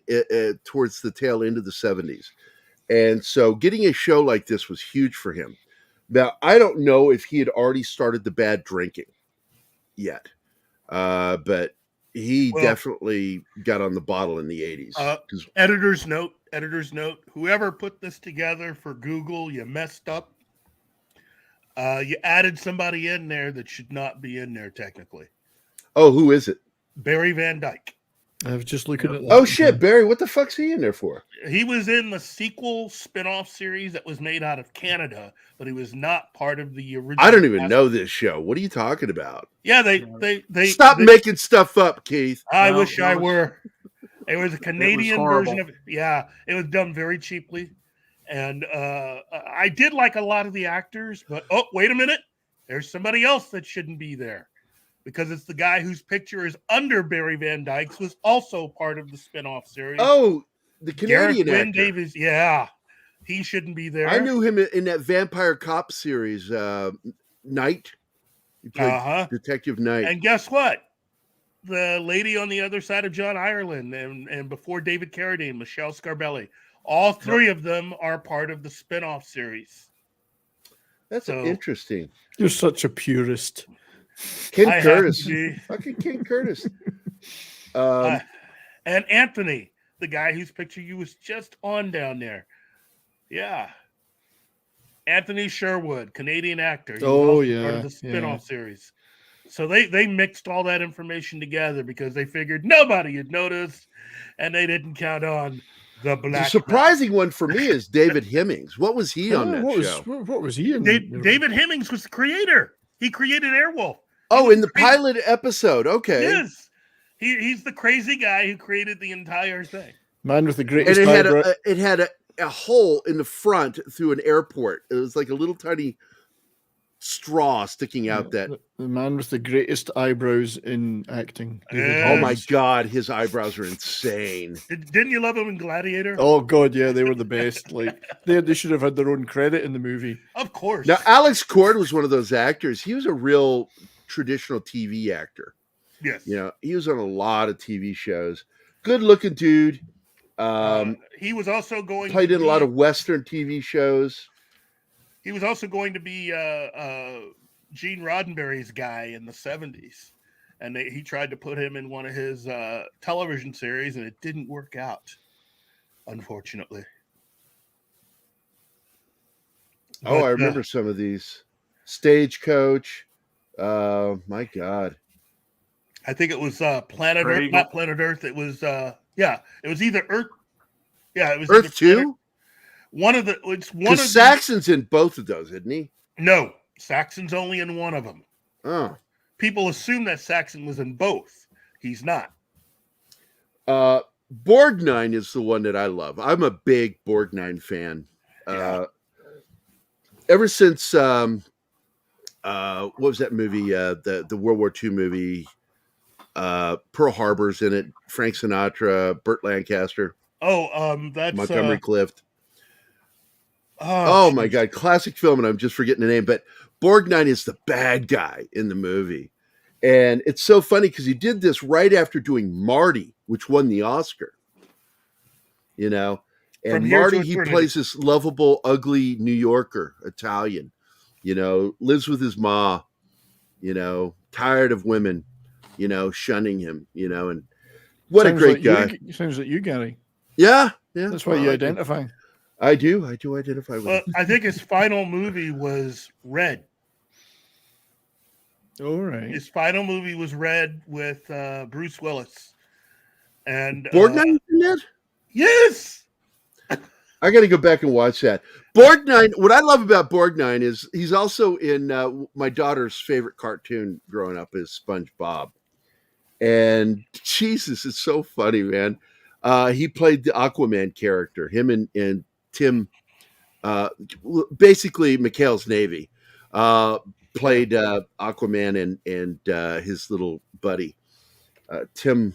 towards the tail end of the 70s. And so getting a show like this was huge for him. Now, I don't know if he had already started the bad drinking yet, but he definitely got on the bottle in the 80s. Editor's note, whoever put this together for Google, you messed up. You added somebody in there that should not be in there technically. Oh, who is it? Barry Van Dyke. I was just looking at that. Oh, shit, Barry. What the fuck's he in there for? He was in the sequel spin-off series that was made out of Canada, but he was not part of the original. I don't even know this show. What are you talking about? Yeah, they Stop making stuff up, Keith. I wish I were. It was a Canadian version of it. Yeah, it was done very cheaply. And I did like a lot of the actors, but wait a minute. There's somebody else that shouldn't be there because it's the guy whose picture is under Barry Van Dyke's, who's also part of the spin-off series. Oh, the Canadian actor. Davis. Yeah, he shouldn't be there. I knew him in that Vampire Cop series, Knight. He played Detective Knight. And guess what? the lady on the other side of John Ireland, and before David Carradine, Michelle Scarbelli. All three of them are part of the spin-off series. That's interesting. You're such a purist. Ken Curtis. Fucking Ken Curtis. And Anthony, the guy whose picture you was just on down there. Yeah. Anthony Sherwood, Canadian actor. He was part of the spin-off series. So they mixed all that information together because they figured nobody had noticed, and they didn't count on the Black. The surprising one for me is David Hemmings. What was he on that show? What was he in? David Hemmings was the creator. He created Airwolf. Oh, in the pilot episode. Okay. Yes. He's the crazy guy who created the entire thing. Man with the greatest and it had a hole in the front through an airport. It was like a little tiny straw sticking out. That the man with the greatest eyebrows in acting. Oh my God, his eyebrows are insane. Didn't you love him in Gladiator? Oh God, yeah, they were the best. Like they should have had their own credit in the movie. Of course. Now Alex Cord was one of those actors. He was a real traditional TV actor. Yes. You know, he was on a lot of TV shows. Good looking dude. He was also played in a lot of Western TV shows. He was also going to be Gene Roddenberry's guy in the 70s. And he tried to put him in one of his television series, and it didn't work out, unfortunately. I remember some of these. Stagecoach. My God. I think it was Planet Earth, not Planet Earth. It was, it was either Earth. Yeah, it was Earth 2? Saxon's in both of those, isn't he? No, Saxon's only in one of them. Oh. People assume that Saxon was in both. He's not. Borgnine is the one that I love. I'm a big Borgnine fan. Ever since what was that movie? The World War II movie. Pearl Harbor's in it. Frank Sinatra, Burt Lancaster. That's Montgomery Clift. Oh my God, classic film, and I'm just forgetting the name. But Borgnine is the bad guy in the movie, and it's so funny because he did this right after doing Marty, which won the Oscar. You know, and Marty, he plays this lovable, ugly New Yorker, Italian. You know, lives with his ma. You know, tired of women. You know, shunning him. You know, and what a great guy. Sounds like you, Gary. Yeah. That's why you identify. I do identify with him. I think his final movie was Red. All right. His final movie was Red with Bruce Willis. And Borgnine in that? Yes. I got to go back and watch that. Borgnine. What I love about Borgnine is he's also in my daughter's favorite cartoon growing up is SpongeBob. And Jesus, it's so funny, man. He played the Aquaman character. Him and Tim, basically McHale's Navy, played Aquaman and his little buddy, Tim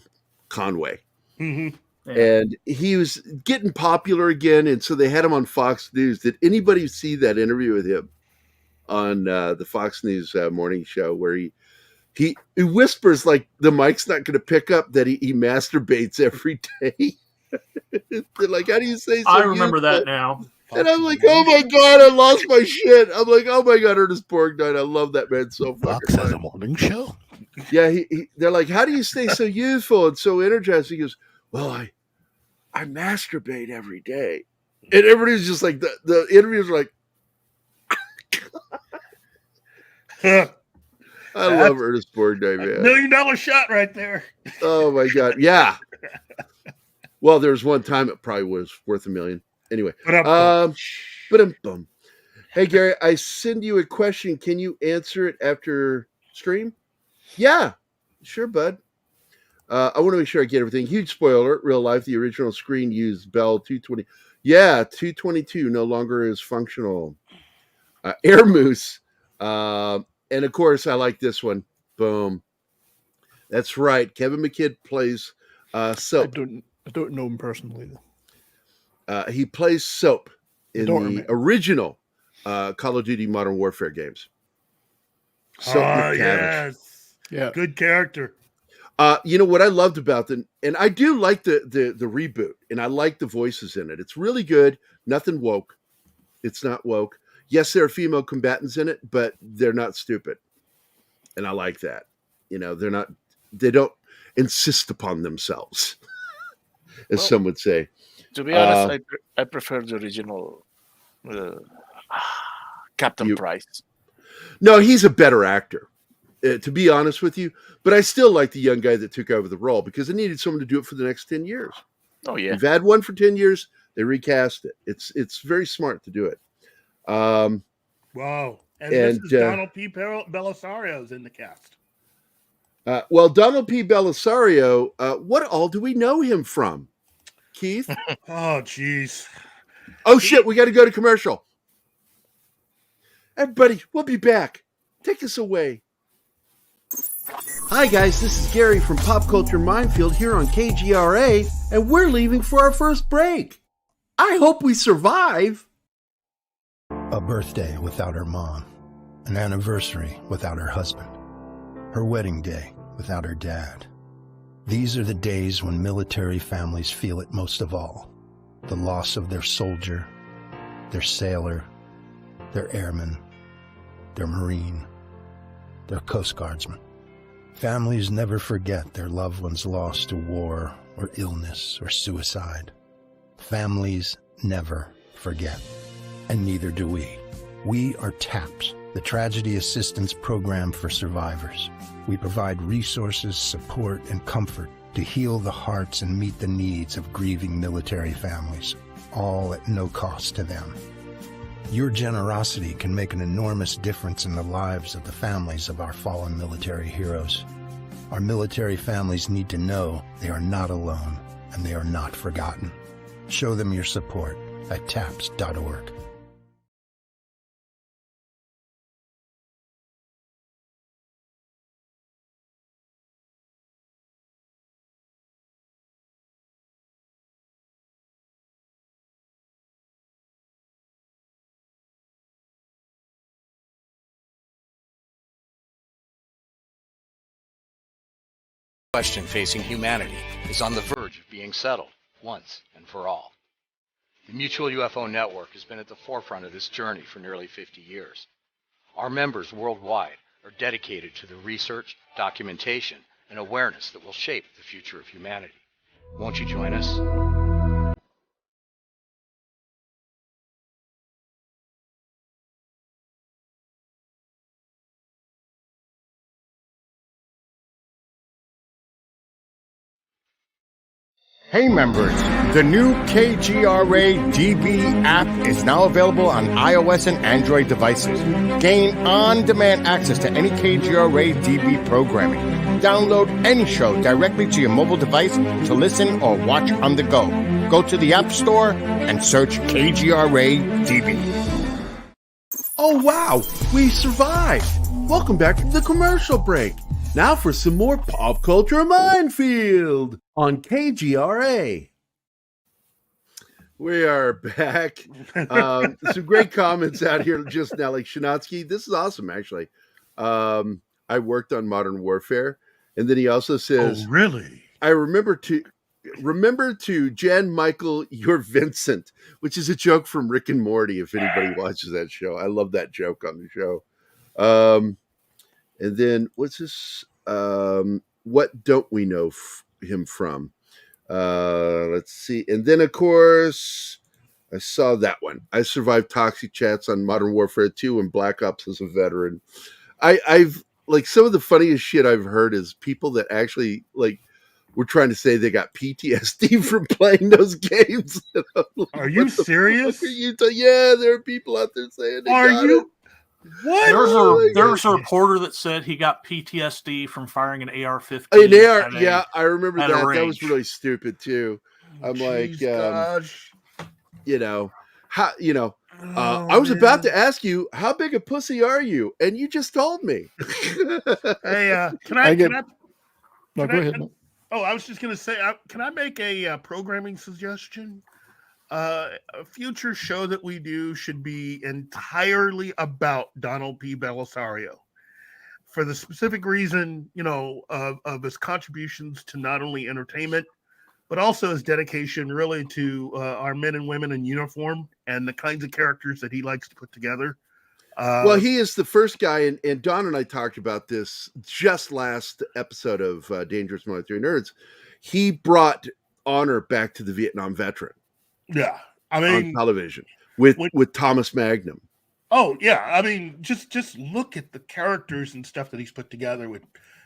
Conway. Mm-hmm. Yeah. And he was getting popular again, and so they had him on Fox News. Did anybody see that interview with him on the Fox News morning show where he whispers like the mic's not going to pick up that he masturbates every day? They're like, how do you say so? I remember that now. And I'm like, oh my God, I lost my shit. I'm like, oh my God, Ernest Borgnine. I love that man so fucking much. Fox has a morning show. Yeah, they're like, how do you stay so youthful and so energized? He goes, well, I masturbate every day. And everybody's just like, the interviewers are like, I love Ernest Borgnine, man. $1 million shot right there. Oh my God. Yeah. Well, there was one time it probably was worth $1 million. Anyway. Hey, Gary, I send you a question. Can you answer it after stream? Yeah, sure, bud. I want to make sure I get everything. Huge spoiler. Real life, the original screen used Bell 220. Yeah, 222 no longer is functional. Air Moose. And of course, I like this one. Boom. That's right. Kevin McKidd plays Soap. I don't know him personally, though. He plays Soap in the original Call of Duty Modern Warfare games. Soap McTavish. Yes. Yeah. Good character. You know what I loved about them, and I do like the reboot, and I like the voices in it. It's really good. Nothing woke. It's not woke. Yes, there are female combatants in it, but they're not stupid, and I like that. You know, they don't insist upon themselves, as some would say. To be honest, I prefer the original Captain Price. No, he's a better actor, to be honest with you. But I still like the young guy that took over the role because they needed someone to do it for the next 10 years. Oh, yeah. We've had one for 10 years. They recast it. It's very smart to do it. Wow. And this is Donald P. Bellisario's in the cast. Well, Donald P. Bellisario, what all do we know him from? Keith? Oh, jeez. Oh, shit. We got to go to commercial. Everybody, we'll be back. Take us away. Hi, guys. This is Gary from Pop Culture Minefield here on KGRA, and we're leaving for our first break. I hope we survive. A birthday without her mom. An anniversary without her husband. Her wedding day without her dad. These are the days when military families feel it most of all. The loss of their soldier, their sailor, their airman, their Marine, their Coast Guardsman. Families never forget their loved ones lost to war or illness or suicide. Families never forget, and neither do we. We are TAPS, the Tragedy Assistance Program for Survivors. We provide resources, support, and comfort to heal the hearts and meet the needs of grieving military families, all at no cost to them. Your generosity can make an enormous difference in the lives of the families of our fallen military heroes. Our military families need to know they are not alone and they are not forgotten. Show them your support at taps.org. Question facing humanity is on the verge of being settled once and for all. The Mutual UFO Network has been at the forefront of this journey for nearly 50 years. Our members worldwide are dedicated to the research, documentation, and awareness that will shape the future of humanity. Won't you join us? Hey members, the new KGRA DB app is now available on iOS and Android devices. Gain on-demand access to any KGRA DB programming. Download any show directly to your mobile device to listen or watch on the go. Go to the App Store and search KGRA DB. Oh, wow. We survived. Welcome back from the commercial break. Now for some more Pop Culture Minefield on KGRA. We are back. Some great comments out here just now, like Shanatsky. This is awesome, actually. I worked on Modern Warfare. And then he also says, "Oh, really? I remember to Jan Michael, you're Vincent," which is a joke from Rick and Morty, if anybody watches that show. I love that joke on the show. And then what's this? What don't we know him from? Let's see. And then, of course, I saw that one. I survived toxic chats on Modern Warfare 2 and Black Ops as a veteran. I've like some of the funniest shit I've heard is people that actually like were trying to say they got PTSD from playing those games. Are you serious? Yeah, there are people out there saying they Are got you? it. What? There was a reporter that said he got PTSD from firing an AR-15. I remember that. That was really stupid too. I'm like, gosh. You know, how I was about to ask you, how big a pussy are you? And you just told me. Hey, can I? Go ahead. Oh, I was just gonna say, can I make a programming suggestion? A future show that we do should be entirely about Donald P. Bellisario. for the specific reason, of his contributions to not only entertainment, but also his dedication really to our men and women in uniform and the kinds of characters that he likes to put together. Well, he is the first guy, and Don and I talked about this just last episode of Dangerous Military Nerds. He brought honor back to the Vietnam veteran. Yeah, I mean, on television with Thomas Magnum. Oh yeah, I mean, just look at the characters and stuff that he's put together with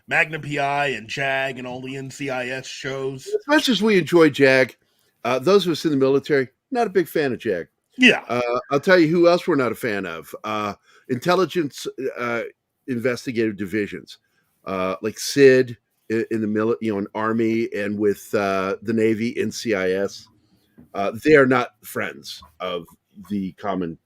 Magnum PI and JAG and all the NCIS shows. As much as we enjoy JAG, those of us in the military, not a big fan of JAG. Yeah. I'll tell you who else we're not a fan of. Intelligence investigative divisions, like SID in the military, in Army, and with the Navy, NCIS. They are not friends of the common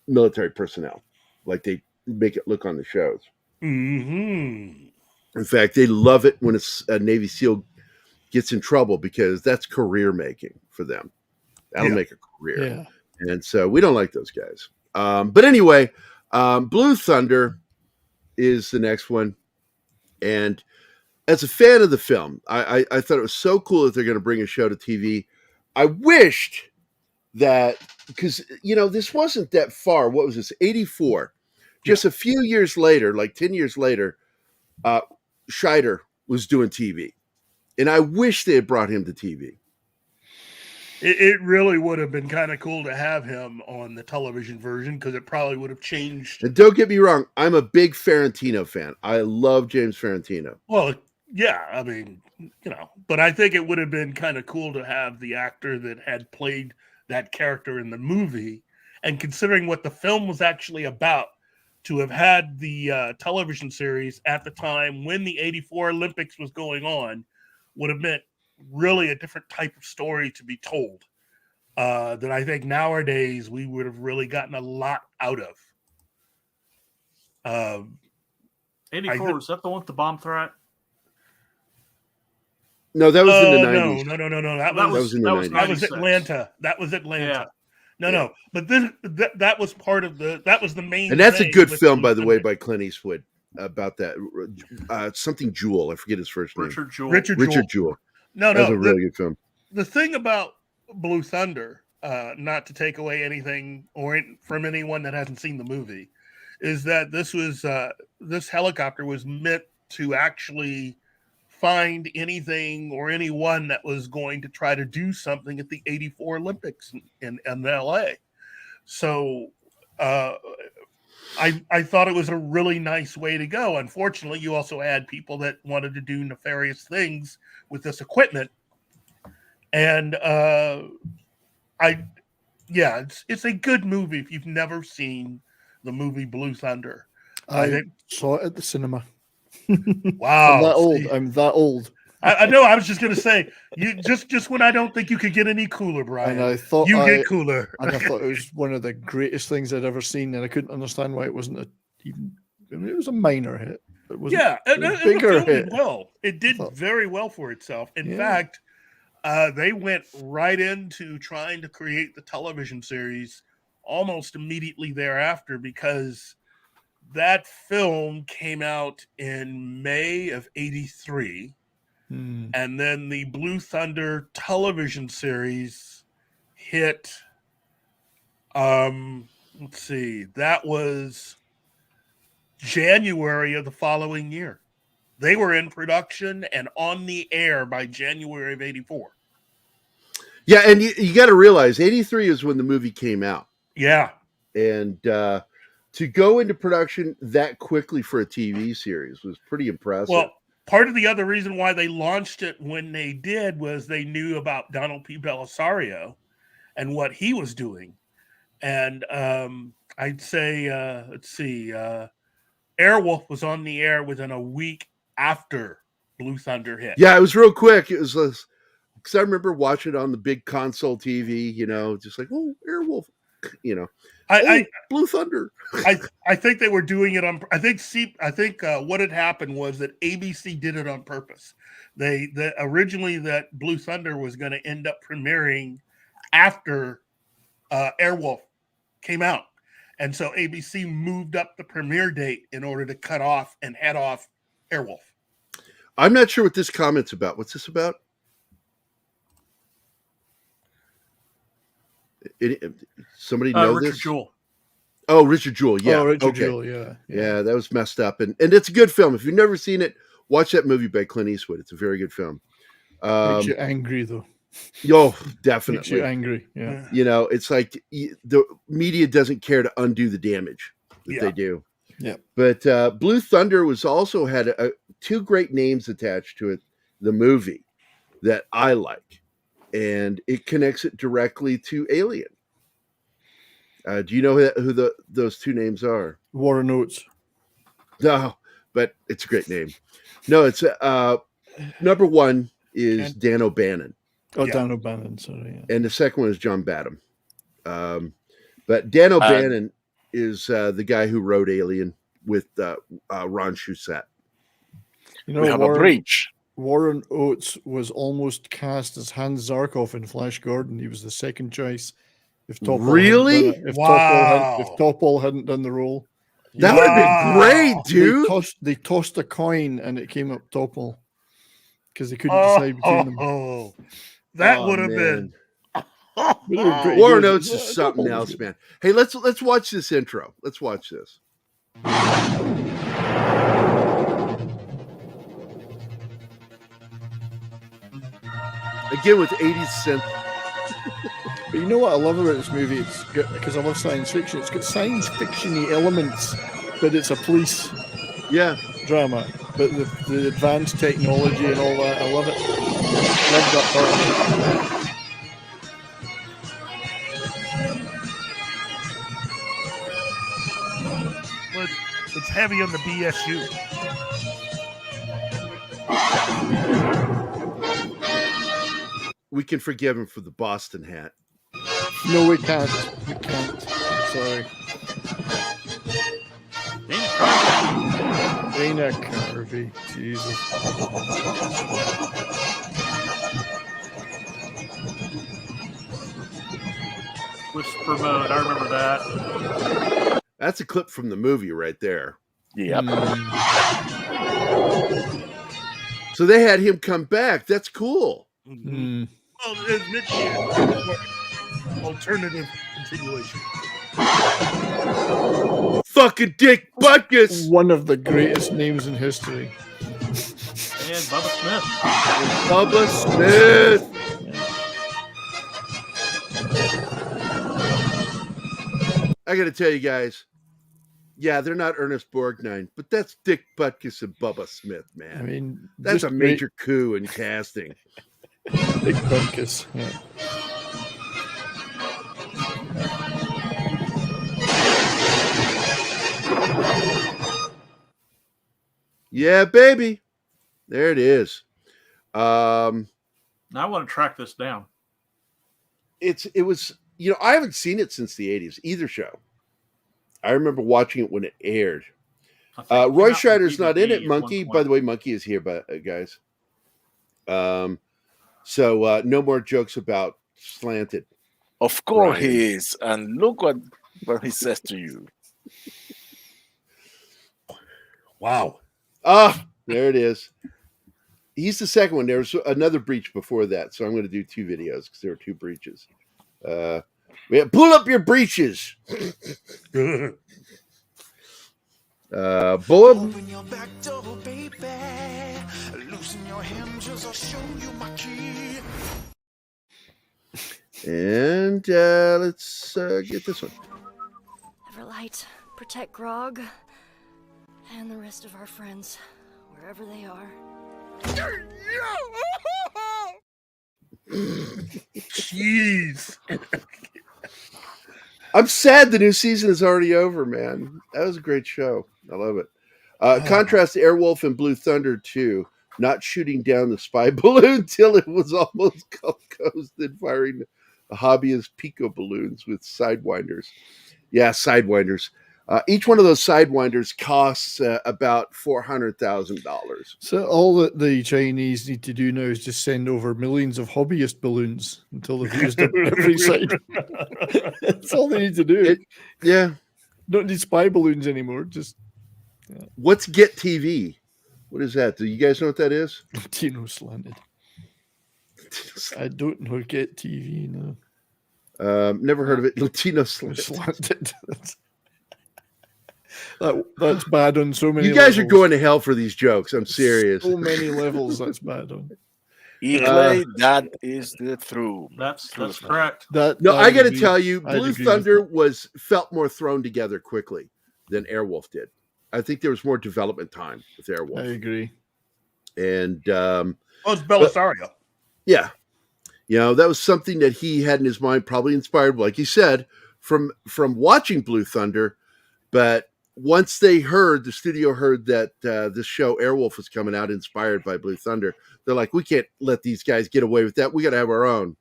military personnel, like they make it look on the shows. Mm-hmm. In fact, they love it when a Navy SEAL gets in trouble because that's career making for them. That'll make a career. Yeah. And so we don't like those guys. But anyway, Blue Thunder is the next one. And as a fan of the film, I thought it was so cool that they're going to bring a show to TV. I wished that, because, this wasn't that far. What was this? 84. Just a few years later, like 10 years later, Scheider was doing TV. And I wish they had brought him to TV. It really would have been kind of cool to have him on the television version, because it probably would have changed. And don't get me wrong, I'm a big Ferrantino fan. I love James Ferrantino. Well, yeah, I mean, but I think it would have been kind of cool to have the actor that had played that character in the movie, and considering what the film was actually about, to have had the television series at the time when the 84 Olympics was going on would have meant really a different type of story to be told that I think nowadays we would have really gotten a lot out of. 84, was that the one with the bomb threat? No, that was in the 90s. No. That was in the 90s. That was Atlanta. That was Atlanta. Yeah. No. But that was part of that was the main. And that's a good film, by the way, by Clint Eastwood about that. Something Jewell. I forget his first name. Richard Jewell. No. That's a really good film. The thing about Blue Thunder, not to take away anything from anyone that hasn't seen the movie, is that this helicopter was meant to actually find anything or anyone that was going to try to do something at the 84 Olympics in LA. So I thought it was a really nice way to go. Unfortunately, you also had people that wanted to do nefarious things with this equipment. And it's a good movie if you've never seen the movie Blue Thunder. I saw it at the cinema. Wow. I'm that old. I know. I was just going to say, you just when I don't think you could get any cooler, Brian. And I thought get cooler. And I thought it was one of the greatest things I'd ever seen, and I couldn't understand why it wasn't it was a minor hit. It was a bigger hit. Well, it did very well for itself. In fact, they went right into trying to create the television series almost immediately thereafter, because that film came out in May of '83. And then the Blue Thunder television series hit, let's see, that was January of the following year. They were in production and on the air by January of '84. Yeah, and you got to realize, '83 is when the movie came out. Yeah. And to go into production that quickly for a TV series was pretty impressive. Well, part of the other reason why they launched it when they did was they knew about Donald P. Belisario and what he was doing. And I'd say, Airwolf was on the air within a week after Blue Thunder hit. Yeah, it was real quick. It was because I remember watching it on the big console TV, just like, oh, Airwolf, Blue Thunder. I think they were doing it on. I think what had happened was that ABC did it on purpose. Originally that Blue Thunder was going to end up premiering after Airwolf came out, And so ABC moved up the premiere date in order to cut off and head off Airwolf. I'm not sure what this comment's about. What's this about? Somebody know Richard this? Jewell. Oh, Richard Jewell. Yeah. Oh, Richard okay. Jewell, yeah. That was messed up. And it's a good film. If you've never seen it, watch that movie by Clint Eastwood. It's a very good film. Makes you angry, though. Yo, definitely. Makes you angry, yeah. You know, it's like the media doesn't care to undo the damage that they do. Yeah. But Blue Thunder was also had two great names attached to it, the movie, that I like. And it connects it directly to Alien. Do you know who those two names are? Warren Oates. No, but it's a great name. No, it's number one is Dan O'Bannon. Oh, yeah. Dan O'Bannon, sorry. Yeah. And the second one is John Badham. But Dan O'Bannon is the guy who wrote Alien with Ron Shusett. You know, we have a breach. Warren Oates was almost cast as Hans Zarkov in Flash Gordon. He was the second choice. If Really? If Topol hadn't done the role. That would have been great, dude. They tossed a coin and it came up Topol because they couldn't decide between them. That would have been. Warren Oates is something else, man. Hey, let's watch this intro. Let's watch this. Again with 80s synth. But you know what I love about this movie? It's because I love science fiction. It's got science fiction-y elements, but it's a police drama. But the advanced technology and all that, I love it. Love that part of it. It's heavy on the BSU. We can forgive him for the Boston hat. No, we can't. We can't. Sorry. Dana Carvey. Jesus. Whisper mode. I remember that. That's a clip from the movie right there. Yep. So they had him come back. That's cool. Mm. Well, it's alternative continuation. Fucking Dick Butkus. One of the greatest names in history. And Bubba Smith. Bubba Smith. I got to tell you guys, yeah, they're not Ernest Borgnine, but that's Dick Butkus and Bubba Smith, man. I mean, that's a major coup in casting. Dick Butkus. Yeah. Yeah, baby. There it is. Now I want to track this down. It was, you know, I haven't seen it since the 80s, either show. I remember watching it when it aired. Roy Scheider's not in it, Monkey. By the way, Monkey is here, guys. So no more jokes about Slanted. Of course he is. And look what he says to you. Wow. Ah, there it is. He's the second one. There was another breach before that, so I'm going to do two videos because there were two breaches. Pull up your breeches. Bullet. Open your back door, baby. Loosen your hinges, I'll show you my key. And let's get this one. Everlight, protect Grog and the rest of our friends, wherever they are. Jeez. I'm sad the new season is already over, man. That was a great show. I love it. Contrast Airwolf and Blue Thunder 2, not shooting down the spy balloon till it was almost Gulf Coast and firing hobbyist Pico balloons with sidewinders. Yeah, sidewinders. Each one of those sidewinders costs about $400,000. So all that the Chinese need to do now is just send over millions of hobbyist balloons until they've used up every side. That's all they need to do. Yeah. Don't need spy balloons anymore. Just What's Get TV? What is that? Do you guys know what that is? Latino slanted. I don't know. Get TV. No. Never heard of it. Latino slanted. That's bad on so many. You guys levels. are going to hell for these jokes. I'm serious. So many levels. That's bad on. That is the truth. That's correct. I got to tell you, Blue Thunder felt more thrown together quickly than Airwolf did. I think there was more development time with Airwolf. I agree. And it's Belisario. Yeah, that was something that he had in his mind, probably inspired, like he said, from watching Blue Thunder. But once the studio heard that this show Airwolf was coming out, inspired by Blue Thunder, they're like, we can't let these guys get away with that. We got to have our own.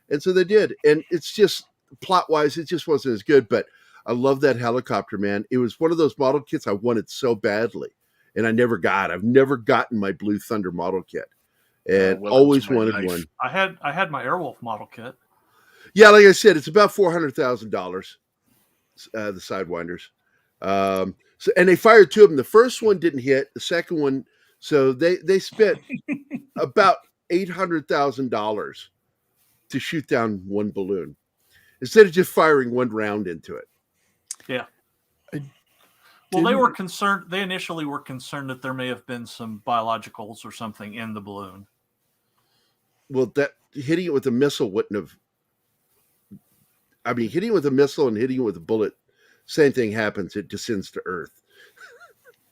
And so they did. And it's just plot wise, it just wasn't as good. But I love that helicopter, man. It was one of those model kits I wanted so badly, and I never got. I've never gotten my Blue Thunder model kit, and always wanted one. I had my Airwolf model kit. Yeah, like I said, it's about $400,000. The Sidewinders. And they fired two of them. The first one didn't hit. The second one, so they spent about $800,000 to shoot down one balloon instead of just firing one round into it. Yeah. Well, they were concerned. They initially were concerned that there may have been some biologicals or something in the balloon. Well, that hitting it with a missile wouldn't have. I mean, hitting it with a missile and hitting it with a bullet, same thing happens. It descends to Earth.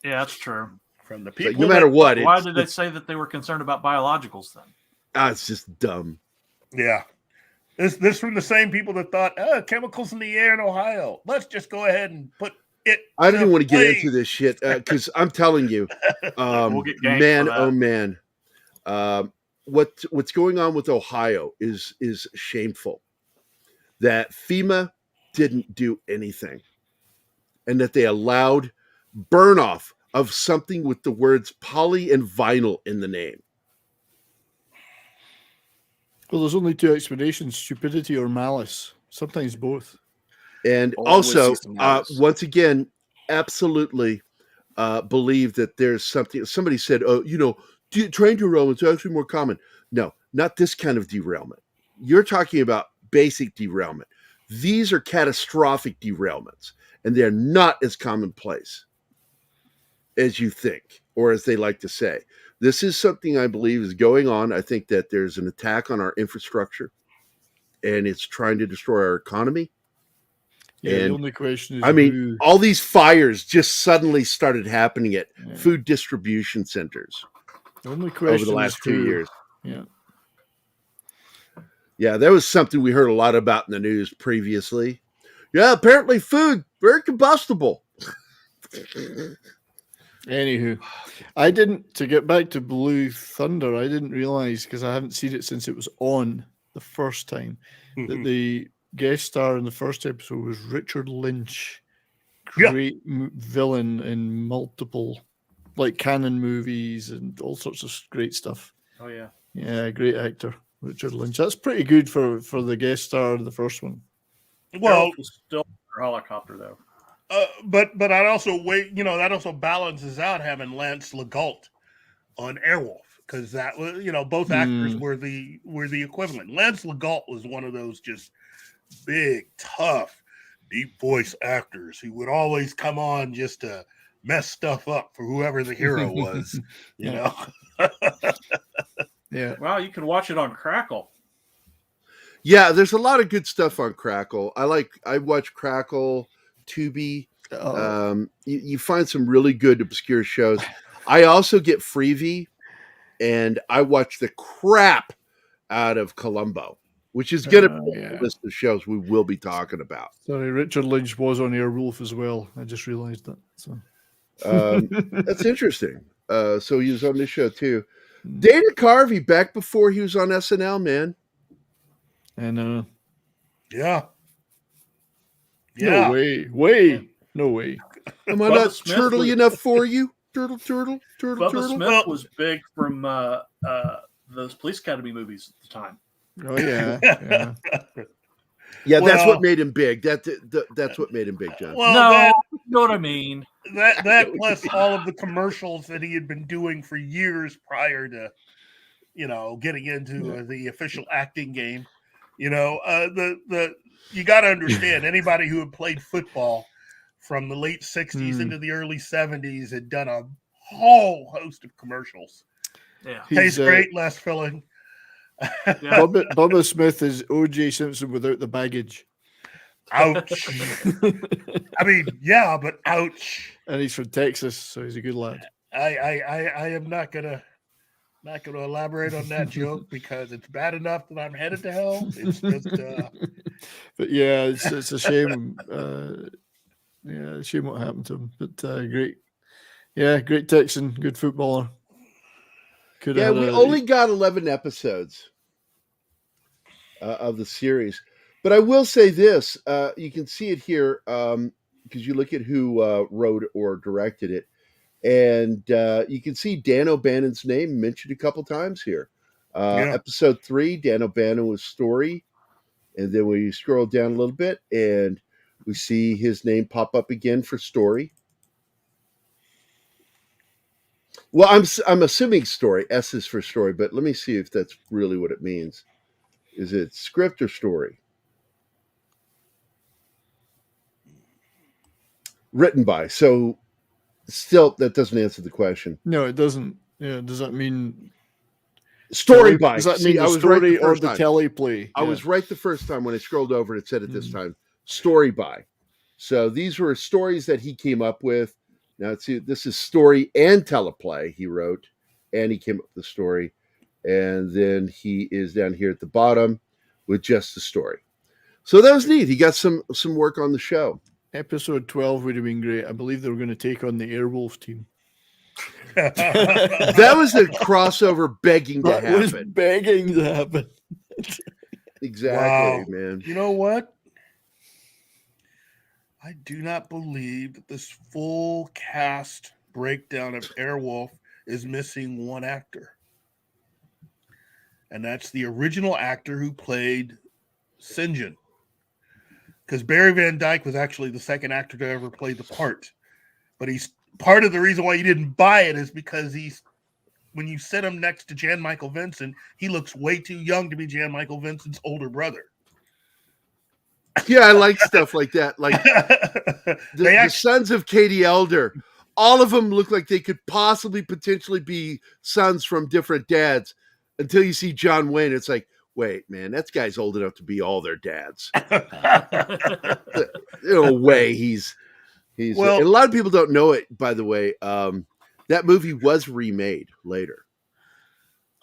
Yeah, that's true. From the people, no matter what. Why did they say that they were concerned about biologicals then? It's just dumb. Yeah. This from the same people that thought, chemicals in the air in Ohio. Let's just go ahead and put it. I don't even want to get into this shit because I'm telling you, man, oh man, what's going on with Ohio is shameful. That FEMA didn't do anything, and that they allowed burn off of something with the words poly and vinyl in the name. Well, there's only two explanations: stupidity or malice. Sometimes both. And also, once again, absolutely believe that there's something. Somebody said, train derailment is actually more common. No, not this kind of derailment. You're talking about basic derailment. These are catastrophic derailments, and they're not as commonplace as you think, or as they like to say. This is something I believe is going on. I think that there's an attack on our infrastructure, and it's trying to destroy our economy. Yeah, and the only question is, all these fires just suddenly started happening at food distribution centers. The only question over the last 2 years. Yeah, that was something we heard a lot about in the news previously. Yeah, apparently food very combustible. Anywho, to get back to Blue Thunder, I didn't realize, because I haven't seen it since it was on the first time, that the guest star in the first episode was Richard Lynch. Great villain in multiple, like, canon movies and all sorts of great stuff. Oh, yeah. Yeah, great actor, Richard Lynch. That's pretty good for the guest star in the first one. Well, still a helicopter, though. But I'd also that also balances out having Lance Legault on Airwolf, because that was, both actors were the equivalent. Lance Legault was one of those just big, tough, deep voice actors who would always come on just to mess stuff up for whoever the hero was, you know. Yeah. Wow, you can watch it on Crackle. Yeah, there's a lot of good stuff on Crackle. I watch Crackle, Tubi. You find some really good obscure shows. I also get Freevee, and I watch the crap out of Columbo, which is going to be a list of shows we will be talking about. Sorry, Richard Lynch was on Airwolf as well. I just realized that. So that's interesting. So he was on this show too. Dana Carvey back before he was on SNL, man. And yeah. No way. No way. Am I not turtly enough for you? Turtle. Bubba Smith was big from those Police Academy movies at the time. Oh, yeah. Yeah, that's what made him big. That's what made him big, John. Well, you know what I mean. That plus all of the commercials that he had been doing for years prior to, getting into the official acting game. You got to understand, anybody who had played football from the late 60s into the early 70s had done a whole host of commercials. Yeah. Tastes great, less filling. Bubba Smith is O.J. Simpson without the baggage. Ouch. I mean, yeah, but ouch. And he's from Texas, so he's a good lad. I am not gonna elaborate on that joke because it's bad enough that I'm headed to hell. It's just but yeah, it's a shame. Shame what happened to him. But great. Yeah, great Texan, good footballer. We only got 11 episodes of the series. But I will say this, you can see it here because you look at who wrote or directed it. And you can see Dan O'Bannon's name mentioned a couple times here. Episode 3, Dan O'Bannon was Story. And then we scroll down a little bit and we see his name pop up again for Story. Well, I'm assuming Story. S is for Story, but let me see if that's really what it means. Is it script or story? Written by. So still, that doesn't answer the question. No, it doesn't. Yeah, does that mean story by? Does that mean the story or the teleplay? I was right the first time when I scrolled over. It said it this time. Story by. So these were stories that he came up with. Now, let's see. This is story and teleplay he wrote, and he came up with the story. And then he is down here at the bottom with just the story. So that was neat. He got some work on the show. Episode 12 would have been great. I believe they were going to take on the Airwolf team. That was a crossover begging to happen. Was begging to happen. Exactly, man. You know what? I do not believe that this full cast breakdown of Airwolf is missing one actor. And that's the original actor who played St. John. Because Barry Van Dyke was actually the second actor to ever play the part. But he's part of the reason why you didn't buy it is because when you sit him next to Jan Michael Vincent, he looks way too young to be Jan Michael Vincent's older brother. Yeah, I like stuff like that. Like the sons of Katie Elder. All of them look like they could potentially be sons from different dads. Until you see John Wayne, it's like, wait, man, that guy's old enough to be all their dads. In a way, he's. Well, and a lot of people don't know it. By the way, that movie was remade later.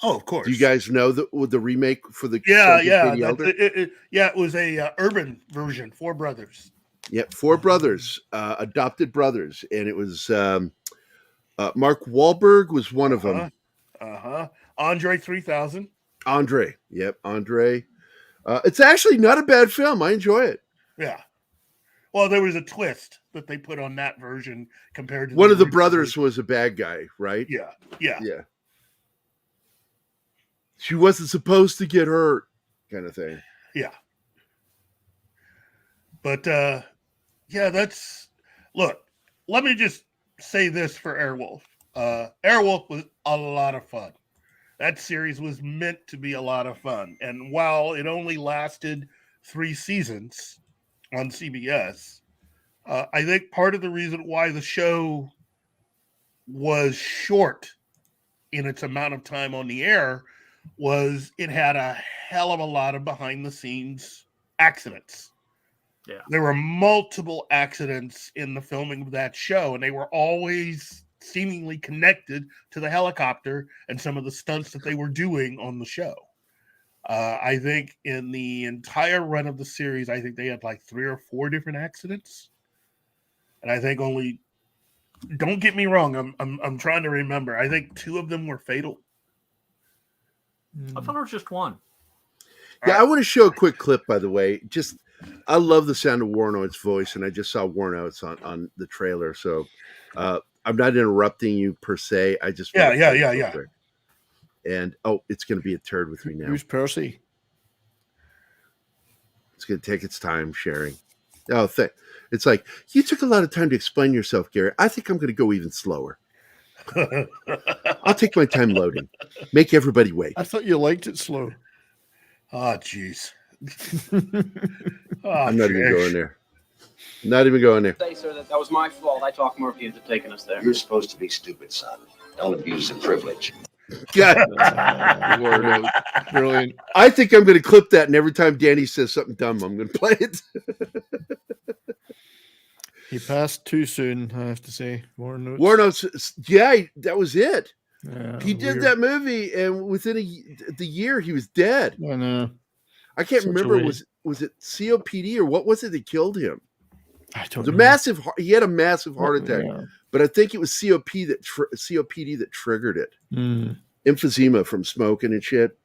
Oh, of course. Do you guys know the remake for the? It was a urban version. 4 brothers. Yep, 4 brothers, adopted brothers, and it was Mark Wahlberg was one of them. Andre 3000. Andre. Yep, Andre. It's actually not a bad film. I enjoy it. Yeah. Well, there was a twist that they put on that version compared to one of the brothers was a bad guy, right? Yeah. She wasn't supposed to get hurt, kind of thing. Yeah. But look, let me just say this for Airwolf. Airwolf was a lot of fun. That series was meant to be a lot of fun. And while it only lasted 3 seasons on CBS, I think part of the reason why the show was short in its amount of time on the air was it had a hell of a lot of behind-the-scenes accidents. Yeah. There were multiple accidents in the filming of that show, and they were always seemingly connected to the helicopter and some of the stunts that they were doing on the show. I think in the entire run of the series, I think they had like 3 or 4 different accidents. And I think don't get me wrong, I'm trying to remember. I think 2 of them were fatal. I thought it was just 1. Yeah, I want to show a quick clip, by the way. I love the sound of Warren Oates' voice, and I just saw Warren Oates on the trailer. So I'm not interrupting you per se. I just yeah. And it's going to be a turd with me now. Who's Percy? It's going to take its time, Sherry. Oh, it's like, you took a lot of time to explain yourself, Gary. I think I'm going to go even slower. I'll take my time loading. Make everybody wait. I thought you liked it slow. Oh, jeez. I'm not even going there. Not even going there. Say, sir, that was my fault. I talked Murphy into taking us there. You're supposed to be stupid, son. Don't abuse the privilege. God. Brilliant. I think I'm going to clip that, and every time Danny says something dumb, I'm going to play it. He passed too soon, I have to say. War Notes. War Notes, yeah, that was it. Yeah, he did weird. that movie, and within the year, he was dead. I know. I can't remember. Was it COPD or what was it that killed him? I don't know. He had a massive heart attack, but I think it was COPD that triggered it. Emphysema from smoking and shit.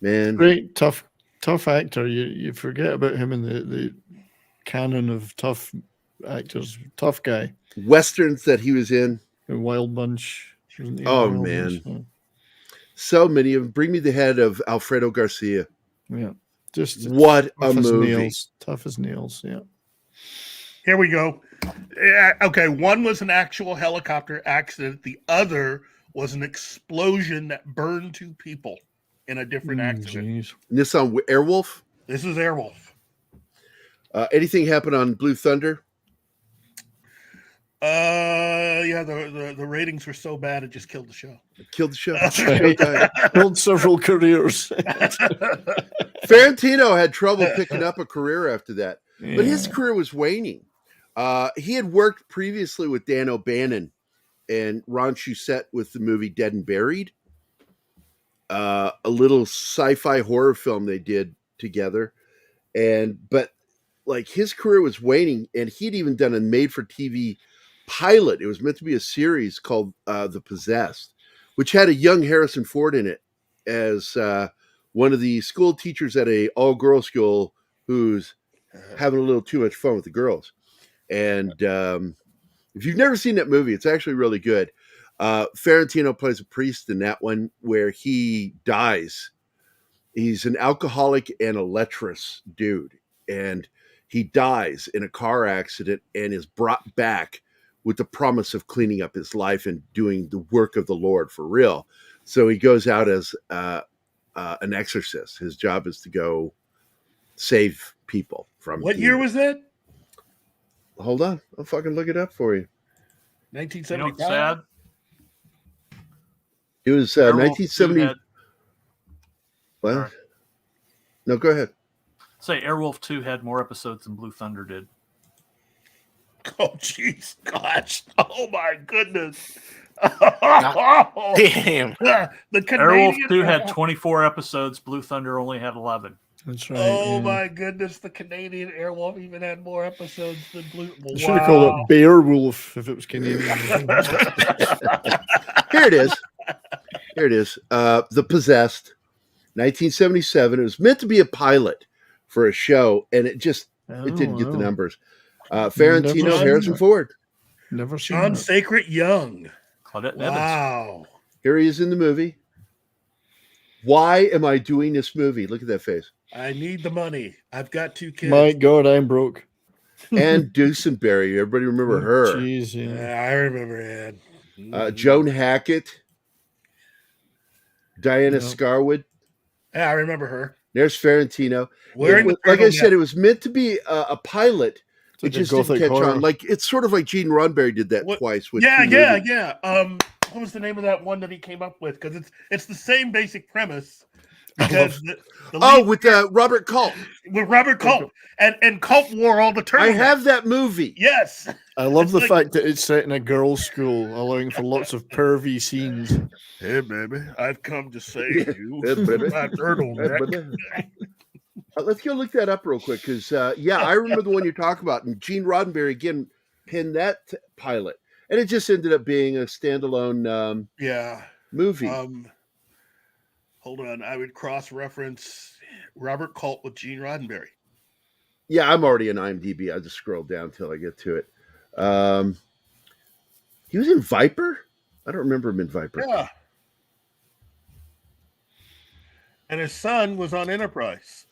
Man, great, tough actor. You forget about him in the canon of tough actors. Tough guy. Westerns that he was in. Wild Bunch. Oh man, so many of them. Bring Me the Head of Alfredo Garcia. Yeah, just what a movie. Tough as nails. Yeah. Here we go. Okay, one was an actual helicopter accident. The other was an explosion that burned 2 people in a different accident. Geez. This on Airwolf? This is Airwolf. Anything happen on Blue Thunder? Yeah, the ratings were so bad it just killed the show. Killed the show. Killed several careers. Ferrantino had trouble picking up a career after that, but his career was waning. He had worked previously with Dan O'Bannon and Ron Shusett with the movie Dead and Buried, a little sci-fi horror film they did together, but like his career was waning, and he'd even done a made-for-TV pilot. It was meant to be a series called The Possessed, which had a young Harrison Ford in it as one of the school teachers at a all-girls school who's having a little too much fun with the girls. And if you've never seen that movie, it's actually really good. Ferrantino plays a priest in that one where he dies. He's an alcoholic and a lecherous dude, and he dies in a car accident and is brought back with the promise of cleaning up his life and doing the work of the Lord for real. So he goes out as an exorcist. His job is to go save people from. What year was that? Hold on, I'll fucking look it up for you. 1975. Sad. It was 1970. Well, no, go ahead. Say Airwolf 2 had more episodes than Blue Thunder did. Oh, jeez, gosh. Oh, my goodness. Damn. The Airwolf Canadian 2 had 24 episodes. Blue Thunder only had 11. That's right. Oh, my goodness. The Canadian Airwolf even had more episodes than Blue. Wow. Should have called it Beowulf if it was Canadian. Here it is. The Possessed, 1977. It was meant to be a pilot for a show, and it didn't get the numbers. Ferrantino, Harrison Ford. Never seen John that. Sacred Young. Claudette Wow. Here he is in the movie. Why am I doing this movie? Look at that face. I need the money. I've got 2 kids. My God, I'm broke. And Dusenberry. Everybody remember her. Jeez, yeah. Yeah, I remember Ann. Joan Hackett. Diana Scarwood. Yeah, I remember her. There's Ferrantino. Like I said, it was meant to be a pilot. It just didn't catch on. Like it's sort of like Gene Roddenberry did that twice. With Yeah. What was the name of that one that he came up with? Because it's the same basic premise. Because with Robert Culp. With Robert Culp. And Culp wore all the turtlenecks. I have that movie. Yes. I love the fact that it's set in a girls' school, allowing for lots of pervy scenes. Hey, baby, I've come to save you. Hey, baby. My turtleneck. Let's go look that up real quick because, I remember the one you're talking about. And Gene Roddenberry, again, pinned that pilot. And it just ended up being a standalone movie. Hold on. I would cross-reference Robert Culp with Gene Roddenberry. Yeah, I'm already in IMDb. I'll just scroll down till I get to it. He was in Viper? I don't remember him in Viper. Yeah. And his son was on Enterprise.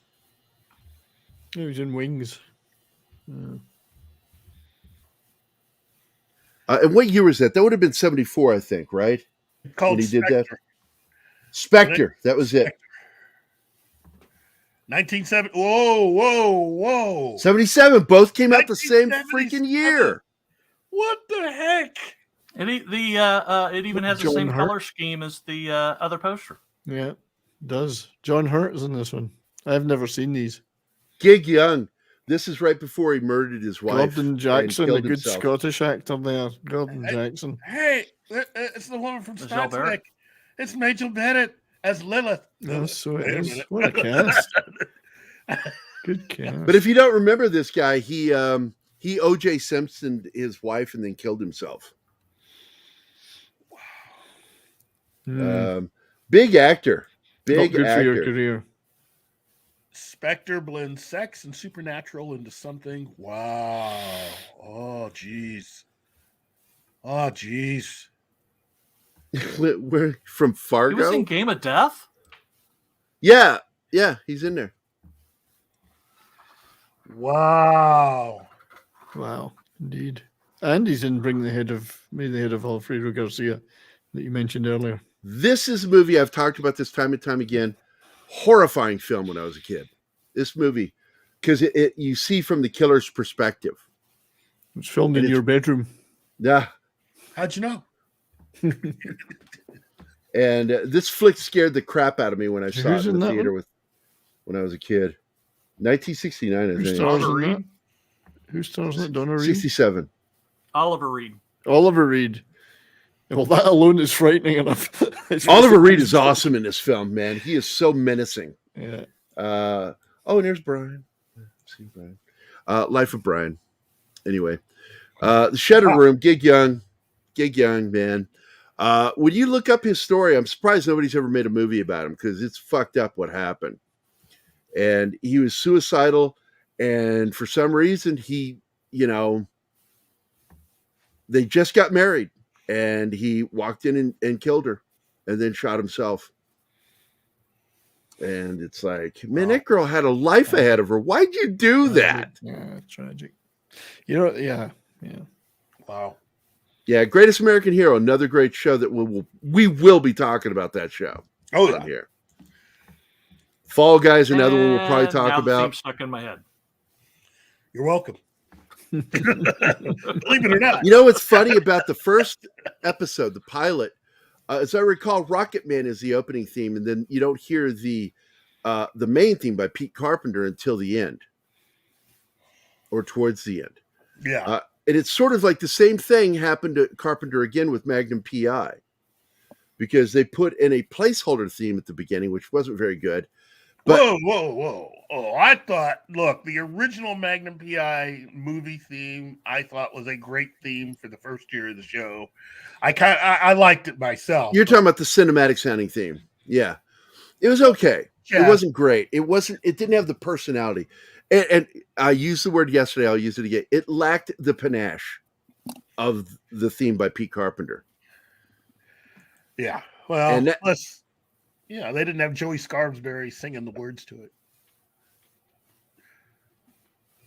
He was in Wings. Yeah. And what year was that? That would have been 74, I think, right? Called when he did Spectre. that. Spectre. That was it. 1970. Whoa. 77. Both came out the same freaking year. What the heck? And it even has the John same Hurt? color scheme as the other poster. Yeah, it does. John Hurt is in this one. I've never seen these. Gig Young. This is right before he murdered his wife. Gordon and Jackson, a killed good himself. Scottish actor there. Gordon Jackson. Hey, it's the woman from Giselle Star Barrett. Trek. It's Majel Bennett as Lilith. Yes, so it Wait a is. minute. What a cast. Good cast. But if you don't remember this guy, he O.J. Simpsoned his wife and then killed himself. Big actor. Not good for your career. Spectre blends sex and supernatural into something. Wow. Oh, jeez. We're from Fargo. He was in Game of Death? Yeah, he's in there. Wow. Wow, indeed. And he's in May the Head of Alfredo Garcia that you mentioned earlier. This is a movie I've talked about this time and time again. Horrifying film when I was a kid. This movie, because you see from the killer's perspective. It's filmed in your bedroom. Yeah. How'd you know? And this flick scared the crap out of me when I saw Who's it in in the that theater one? when I was a kid. 1969, I Who think. stars in that? Who stars in it? Donna Reed? 67. Oliver Reed. Oliver Reed. Well, that alone is frightening enough. Oliver Reed is awesome in this film, man. He is so menacing. Yeah. And there's Brian. See Brian. Life of Brian. Anyway, the Shutter Room. Gig Young, man. When you look up his story, I'm surprised nobody's ever made a movie about him because it's fucked up what happened. And he was suicidal, and for some reason he, they just got married, and he walked in and killed her, and then shot himself. And it's like, man, that girl had a life ahead of her. Why'd you do that? Yeah, tragic. Yeah. Wow. Yeah, Greatest American Hero, another great show that we will be talking about that show. Oh, yeah. Here. Fall Guys, another one we'll probably And talk now the about. theme's stuck in my head. You're welcome. Believe it or not. You know what's funny about the first episode, the pilot? As I recall, Rocket Man is the opening theme, and then you don't hear the main theme by Pete Carpenter until the end, or towards the end. Yeah. And it's sort of like the same thing happened to Carpenter again with Magnum P.I., because they put in a placeholder theme at the beginning, which wasn't very good. But, whoa. Oh, I thought, look, the original Magnum P.I. movie theme, I thought was a great theme for the first year of the show. I liked it myself. You're talking about the cinematic sounding theme. Yeah. It was okay. Yeah. It wasn't great. It didn't have the personality. And I used the word yesterday, I'll use it again. It lacked the panache of the theme by Pete Carpenter. Yeah. Well, And they didn't have Joey Scarsberry singing the words to it.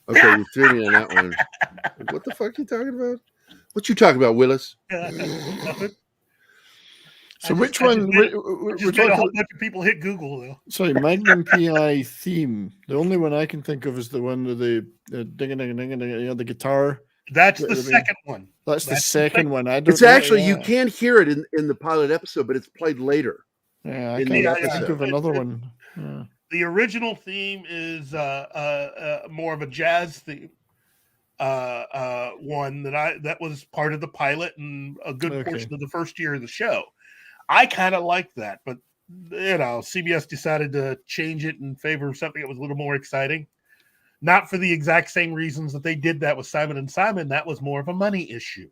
Okay, you threw me on that one. What the fuck are you talking about? What you talking about, Willis? So which one? We're talking a whole bunch of people hit Google though. Sorry, Magnum PI theme. The only one I can think of is the one with the ding ding ding ding, the guitar. That's the second one. That's the second one. I don't. It's actually you can't hear it in the pilot episode, but it's played later. Yeah, I can't think of another one. Yeah. The original theme is more of a jazz theme. One that was part of the pilot and a good portion of the first year of the show. I kind of liked that, but CBS decided to change it in favor of something that was a little more exciting. Not for the exact same reasons that they did that with Simon and Simon. That was more of a money issue.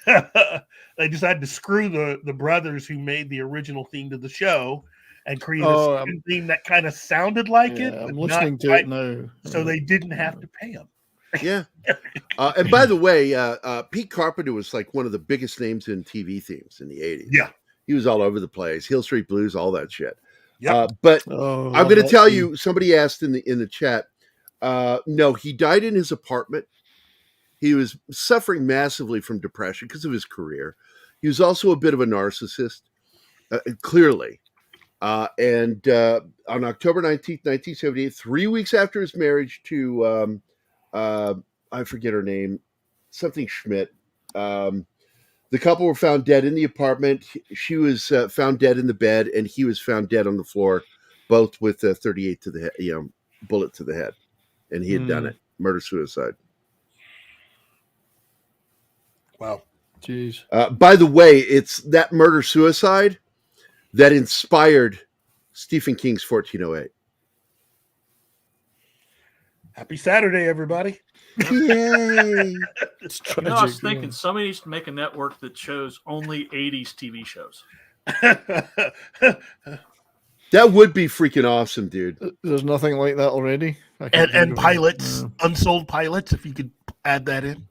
They decided to screw the brothers who made the original theme to the show and create a theme that kind of sounded like it. I'm listening to it now. So they didn't have to pay them. Yeah. And by the way, Pete Carpenter was like one of the biggest names in TV themes in the 80s. Yeah. He was all over the place. Hill Street Blues, all that shit. Yep. But Oh, I'm love going to that tell scene. you. Somebody asked in the chat. No, he died in his apartment. He was suffering massively from depression because of his career. He was also a bit of a narcissist, clearly. And on October 19th, 1978, 3 weeks after his marriage to, I forget her name, something Schmidt, the couple were found dead in the apartment. She was found dead in the bed, and he was found dead on the floor, both with a 38 to the head, bullet to the head. And he had done it. Murder-suicide. Wow. Jeez. By the way, it's that murder-suicide that inspired Stephen King's 1408. Happy Saturday, everybody. Yay. It's You know, I was tragic. thinking somebody needs to make a network that shows only 80s TV shows. That would be freaking awesome, dude. There's nothing like that already. I can't think And of it. pilots, No. unsold pilots, if you could add that in.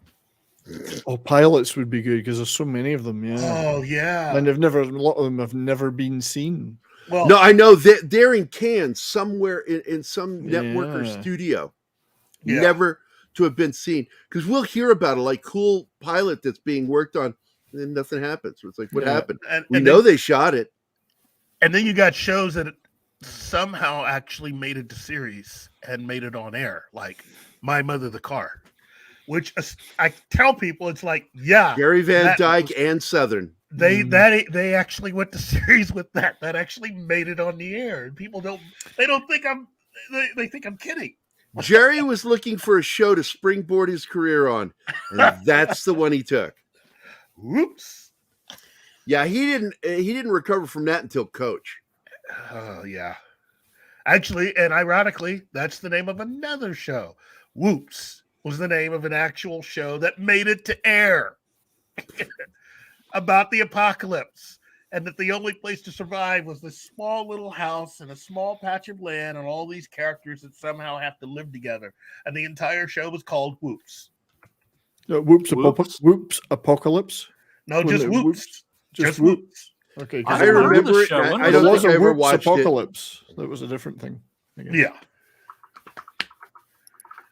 Oh, pilots would be good because there's so many of them. Yeah. Oh, yeah. And a lot of them have never been seen. Well, No, I know they're in Cannes somewhere in some network or Yeah. studio. Yeah. Never to have been seen. Because we'll hear about a cool pilot that's being worked on, and then nothing happens. It's like, what Yeah. happened? And We then- know they shot it. And then you got shows that somehow actually made it to series and made it on air, like My Mother the Car, which I tell people it's like, yeah, Gary Van that Dyke was- and Southern. they actually went to series with that actually made it on the air, and people don't think they think I'm kidding. Jerry was looking for a show to springboard his career on, and that's the one he took. Whoops. Yeah, he didn't recover from that until Coach. Oh yeah, actually, and ironically, that's the name of another show. Whoops was the name of an actual show that made it to air about the apocalypse, and that the only place to survive was this small little house and a small patch of land and all these characters that somehow have to live together. And the entire show was called Whoops. Whoops Apocalypse? No, just Wasn't it Whoops. Just Whoops. Okay. I remember it. I don't think I ever watched Apocalypse. That was a different thing. Yeah.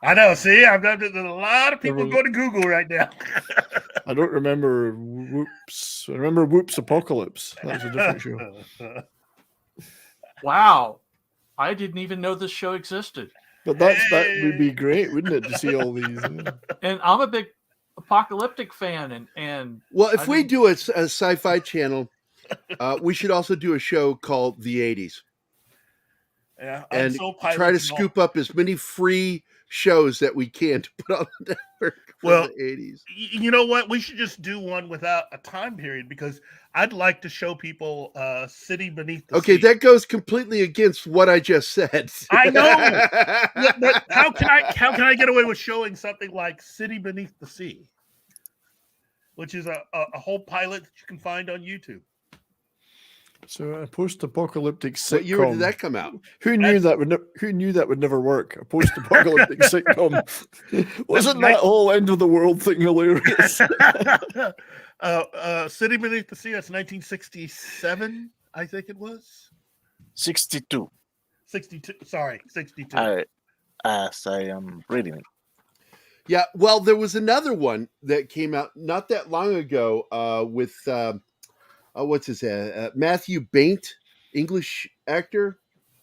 I know. See, there's a lot of people going to Google right now. I don't remember Whoops. I remember Whoops Apocalypse. That was a different show. Wow. I didn't even know this show existed. But that would be great, wouldn't it, to see all these? And I'm a big apocalyptic fan. And well, if we do a sci-fi channel, we should also do a show called The 80s. Yeah, and so try to scoop up as many free shows that we can to put on the network for the 80s. You know what? We should just do one without a time period, because I'd like to show people City Beneath the Sea. Okay, that goes completely against what I just said. I know. Yeah, but how can I get away with showing something like City Beneath the Sea, which is a whole pilot that you can find on YouTube? So a post-apocalyptic sitcom. What year did that come out? Who knew that would never work? A post-apocalyptic sitcom. Wasn't that whole end of the world thing hilarious? City Beneath the Sea. That's 1967, I think it was. 62. 62. Sorry, 62. As I am reading it. Yeah, well, there was another one that came out not that long ago with what's his name? Matthew Baint, English actor,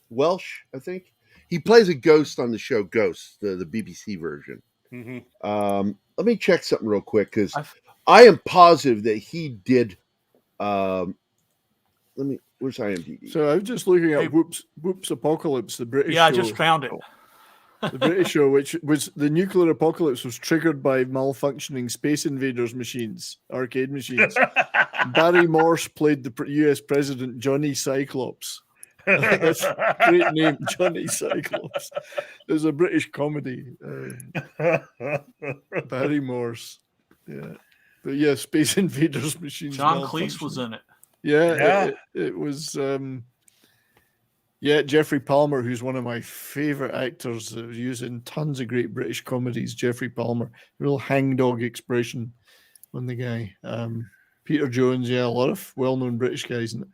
Welsh, I think. He plays a ghost on the show Ghosts, the BBC version. Mm-hmm. Let me check something real quick, because I am positive that he did. Where's IMDb? So I was just looking at Whoops Apocalypse, the British show. I just found it. The British show, which was the nuclear apocalypse, was triggered by malfunctioning Space Invaders machines, arcade machines. Barry Morse played the US President Johnny Cyclops. That's a great name, Johnny Cyclops. There's a British comedy. Barry Morse. Yeah. But yeah, Space Invaders machines. John Cleese was in it. Yeah. It was... Jeffrey Palmer, who's one of my favorite actors, using tons of great British comedies. Jeffrey Palmer, real hangdog expression on the guy. Peter Jones, a lot of well-known British guys in it.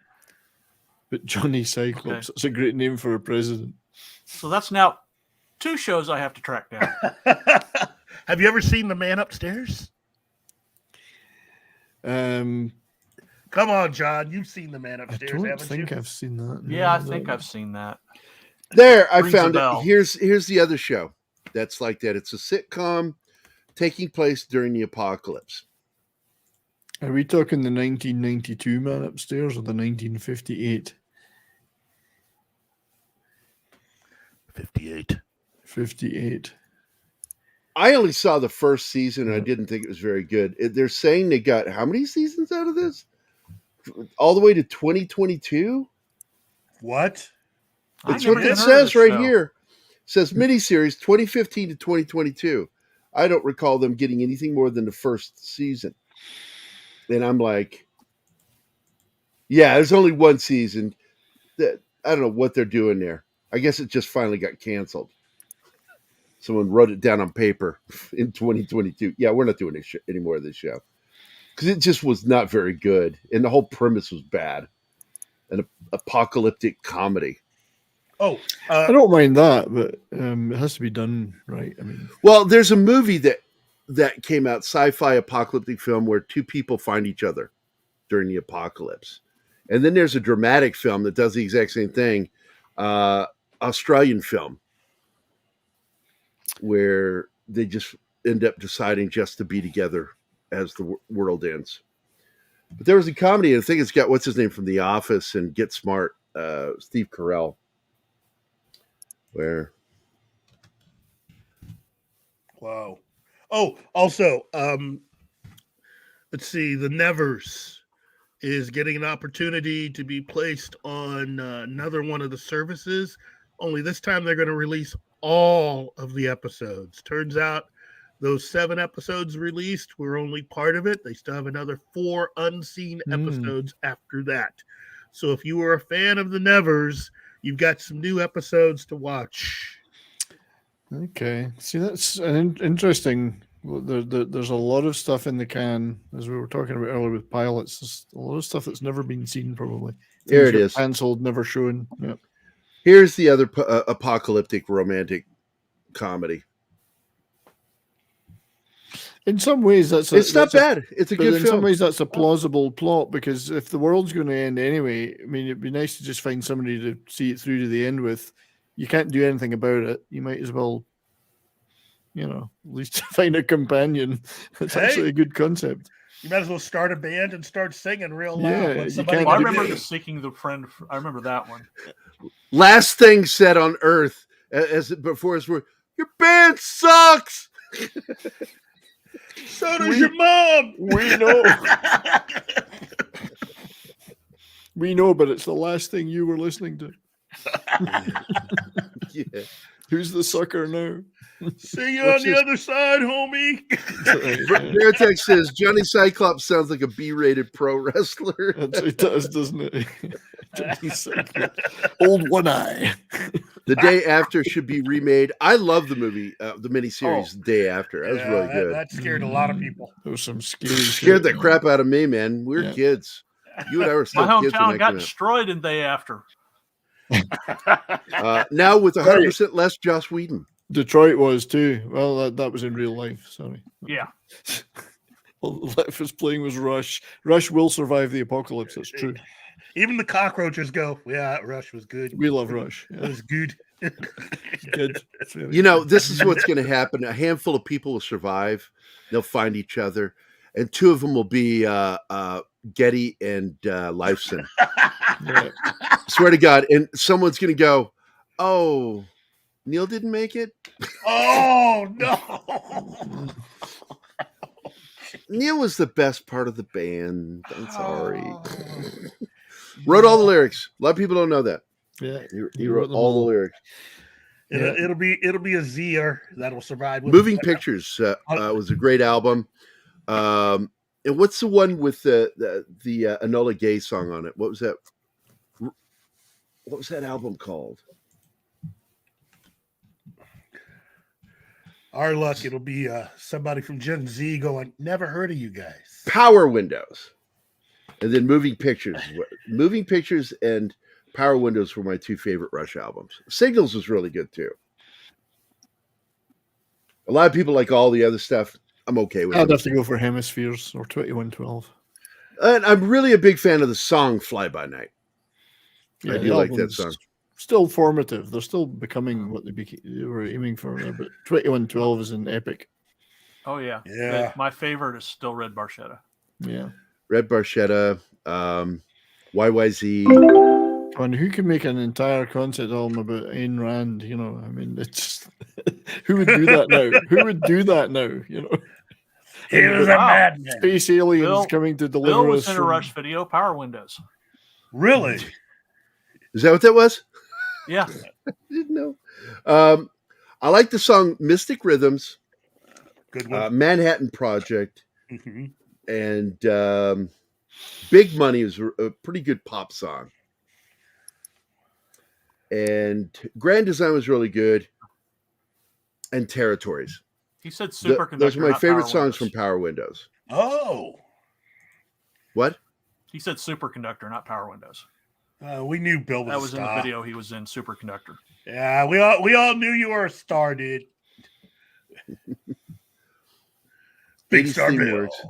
But Johnny Cyclops, that's a great name for a president. So that's now 2 shows I have to track down. Have you ever seen The Man Upstairs? Come on, John. You've seen The Man Upstairs, haven't you? I haven't don't think you? I've seen that. Yeah, I think I've seen that. There, I Rings found a it. bell. Here's the other show that's like that. It's a sitcom taking place during the apocalypse. Are we talking the 1992 Man Upstairs or the 1958? 58. I only saw the first season and I didn't think it was very good. They're saying they got how many seasons out of this? All the way to 2022? What? That's what it says right here. It says miniseries 2015 to 2022. I don't recall them getting anything more than the first season. And I'm like, yeah, there's only one season. I don't know what they're doing there. I guess it just finally got canceled. Someone wrote it down on paper in 2022. Yeah, we're not doing this any more of this show. Because it just was not very good. And the whole premise was bad. An apocalyptic comedy. Oh, I don't mind that, but it has to be done right. I mean, well, there's a movie that came out, sci-fi apocalyptic film where 2 people find each other during the apocalypse. And then there's a dramatic film that does the exact same thing, Australian film, where they just end up deciding just to be together as the world ends. But there was a comedy, and I think it's got, what's his name from The Office and Get Smart, Steve Carell, where... Wow. Oh, also, let's see, The Nevers is getting an opportunity to be placed on another one of the services, only this time they're going to release all of the episodes. Turns out those 7 episodes released were only part of it. They still have another 4 unseen episodes after that. So if you were a fan of The Nevers, you've got some new episodes to watch. okay. See, that's an interesting. Well, there's a lot of stuff in the can, as we were talking about earlier with pilots. There's a lot of stuff that's never been seen, probably. There Things it that is. Cancelled, never shown. Yep. Here's the other apocalyptic romantic comedy. In some ways, it's not bad. It's a good in film. some ways, that's a plausible plot, because if the world's going to end anyway, I mean, it'd be nice to just find somebody to see it through to the end with. You can't do anything about it. You might as well, at least find a companion. It's actually a good concept. You might as well start a band and start singing real loud. Yeah, when you somebody can't I do remember that. the Seeking the Friend. I remember that one. Last thing said on Earth as before his word, your band sucks. So does your mom. We know. We know, but it's the last thing you were listening to. Yeah. Who's the sucker now? See you on the other side, homie. Veritech says Johnny Cyclops sounds like a B-rated pro wrestler. It does, doesn't it? Johnny Cyclops. Old One Eye. The Day After should be remade. I love the movie, the miniseries The Day After. That was really good. That scared a lot of people. There was some scary Scared the crap out of me, man. We were kids. You and I were still My kids when hometown that got came out. destroyed in Day After. Now with 100% less Joss Whedon. Detroit was too. Well, that was in real life. Sorry. Yeah. All life was playing was Rush. Rush will survive the apocalypse. That's true. Even the cockroaches go, yeah, Rush was good. We love Rush. It was good. Good. This is what's going to happen. A handful of people will survive. They'll find each other. And 2 of them will be Getty and Lifeson. Yeah. Swear to God. And someone's going to go, oh, Neil didn't make it? Oh, no. Neil was the best part of the band. I'm sorry. Wrote all the lyrics. A lot of people don't know that. Yeah. He wrote all the lyrics. It'll be a Z'er that'll survive. Moving Pictures was a great album. And what's the one with the Enola Gay song on it? What was that? What was that album called? Our luck, it'll be somebody from Gen Z going, never heard of you guys. Power Windows. And then Moving Pictures. Moving Pictures and Power Windows were my two favorite Rush albums. Signals was really good too. A lot of people like all the other stuff. I'm okay with it. I'd have to go for Hemispheres or 2112. And I'm really a big fan of the song Fly By Night. Yeah, I the do like that album's song. Still formative. They're still becoming what they were aiming for there, but 2112 is an epic. Oh yeah, Yeah. My favorite is still Red Barchetta. Yeah. Red Barchetta, YYZ. And who can make an entire concept album about Ayn Rand? You know, I mean, it's who would do that now? Who would do that now? You know, He was a madman. Space aliens coming to deliver Bill was us in a Rush video, Power Windows. Really? Is that what that was? Yeah. I didn't know. I like the song Mystic Rhythms, Good one. Manhattan Project, Mm-hmm. and Big Money is a pretty good pop song. And Grand Design was really good. And Territories. He said Superconductor. Those are my not favorite Power songs Windows. from Power Windows. Oh. What? He said Superconductor, not Power Windows. We knew Bill was That was a in the star. video. He was in Superconductor. Yeah, we all knew you were a star, dude. Big 80s Star theme Bill. works.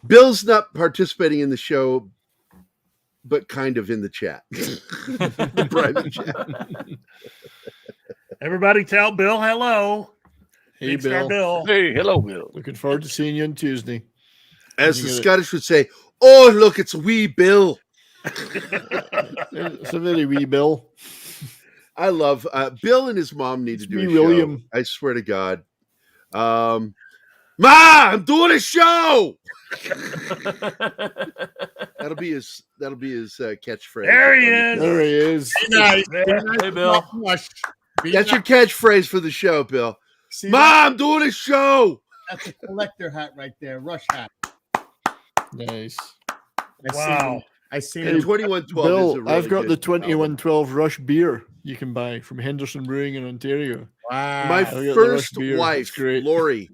Bill's not participating in the show, but kind of in the chat. The private chat. Everybody tell Bill hello. Hey, Big Star Bill. Bill. Hey, hello, Bill. Looking forward to seeing you on Tuesday. As You the get it. Scottish would say, oh, look, it's wee Bill. It's a very wee Bill. I love Bill and his mom need to do wee a William. show. I swear to God. Ma, I'm doing a show. That'll be his catchphrase. There he is. There he is. Hey, Bill. That's your catchphrase for the show, Bill. See Ma, that? I'm doing a show. That's a collector hat right there, Rush hat. Nice. Wow. I seen And it. 2112 is Bill, a really I've got the good 2112 Rush beer you can buy from Henderson Brewing in Ontario. Wow. My I've got the Rush first beer. It's wife, great. Lori,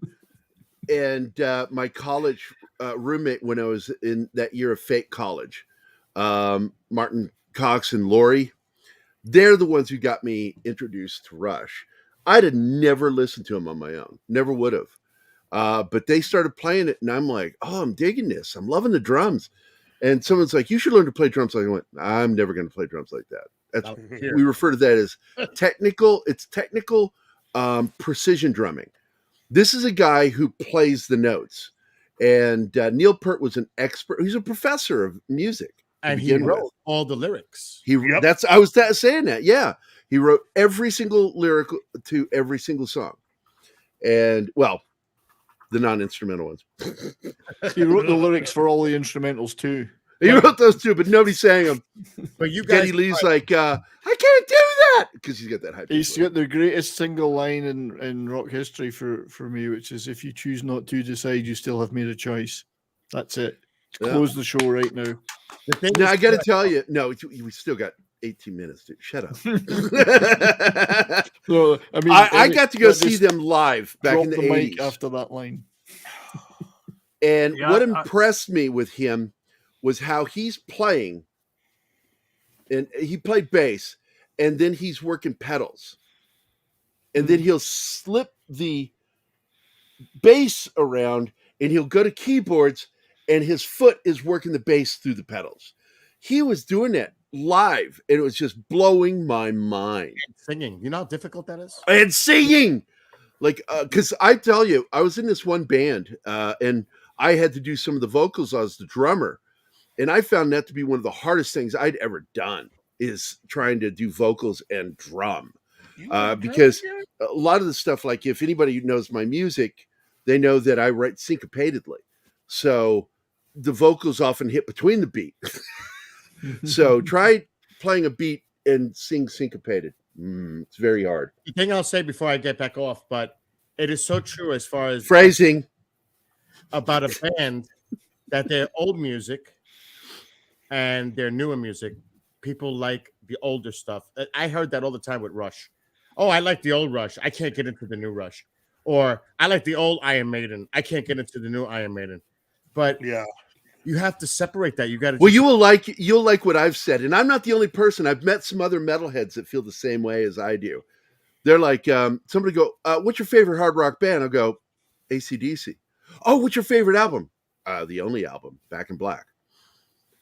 and my college roommate when I was in that year of fake college, Martin Cox and Lori, they're the ones who got me introduced to Rush. I'd have never listened to them on my own. Never would have. But they started playing it, and I'm like, oh, I'm digging this. I'm loving the drums. And someone's like, you should learn to play drums like I went, I'm never going to play drums like that. That's we refer to that as technical. It's technical precision drumming. This is a guy who plays the notes. And Neil Peart was an expert. He's a professor of music. And he wrote all the lyrics. I was saying that. Yeah. He wrote every single lyric to every single song. And well, the non-instrumental ones. He wrote the lyrics for all the instrumentals too. He wrote those too, but nobody sang them. But you guys, Geddy Lee's like, I can't do that because he's got that high. He's got the greatest single line in rock history for me, which is, if you choose not to decide, you still have made a choice. That's it. Close the show right now. Now, I got to tell you, no, we still got 18 minutes, dude. Shut up. So, I mean, I got to go see them live back drop in the the mic 80s. after that line. And Yeah, what impressed me with him was how he's playing. And he played bass, and then he's working pedals. And then he'll slip the bass around, and he'll go to keyboards, and his foot is working the bass through the pedals. He was doing that live, and it was just blowing my mind. And singing. You know how difficult that is? And singing, like, because I tell you, I was in this one band, and I had to do some of the vocals. I was the drummer, and I found that to be one of the hardest things I'd ever done, is trying to do vocals and drum. Because a lot of the stuff, like if anybody knows my music, they know that I write syncopatedly. So the vocals often hit between the beat. So try playing a beat and sing syncopated. It's very hard. The thing I'll say before I get back off, but it is so true as far as Phrasing about a band that their old music and their newer music, people like the older stuff. I heard that all the time with Rush. Oh, I like the old Rush. I can't get into the new Rush. Or I like the old Iron Maiden. I can't get into the new Iron Maiden. But yeah, You have to separate that. You got to. Well, you'll like what I've said, and I'm not the only person. I've met some other metalheads that feel the same way as I do. They're like, somebody go, "What's your favorite hard rock band?" I'll go, AC/DC. Oh, what's your favorite album? The only album, Back in Black.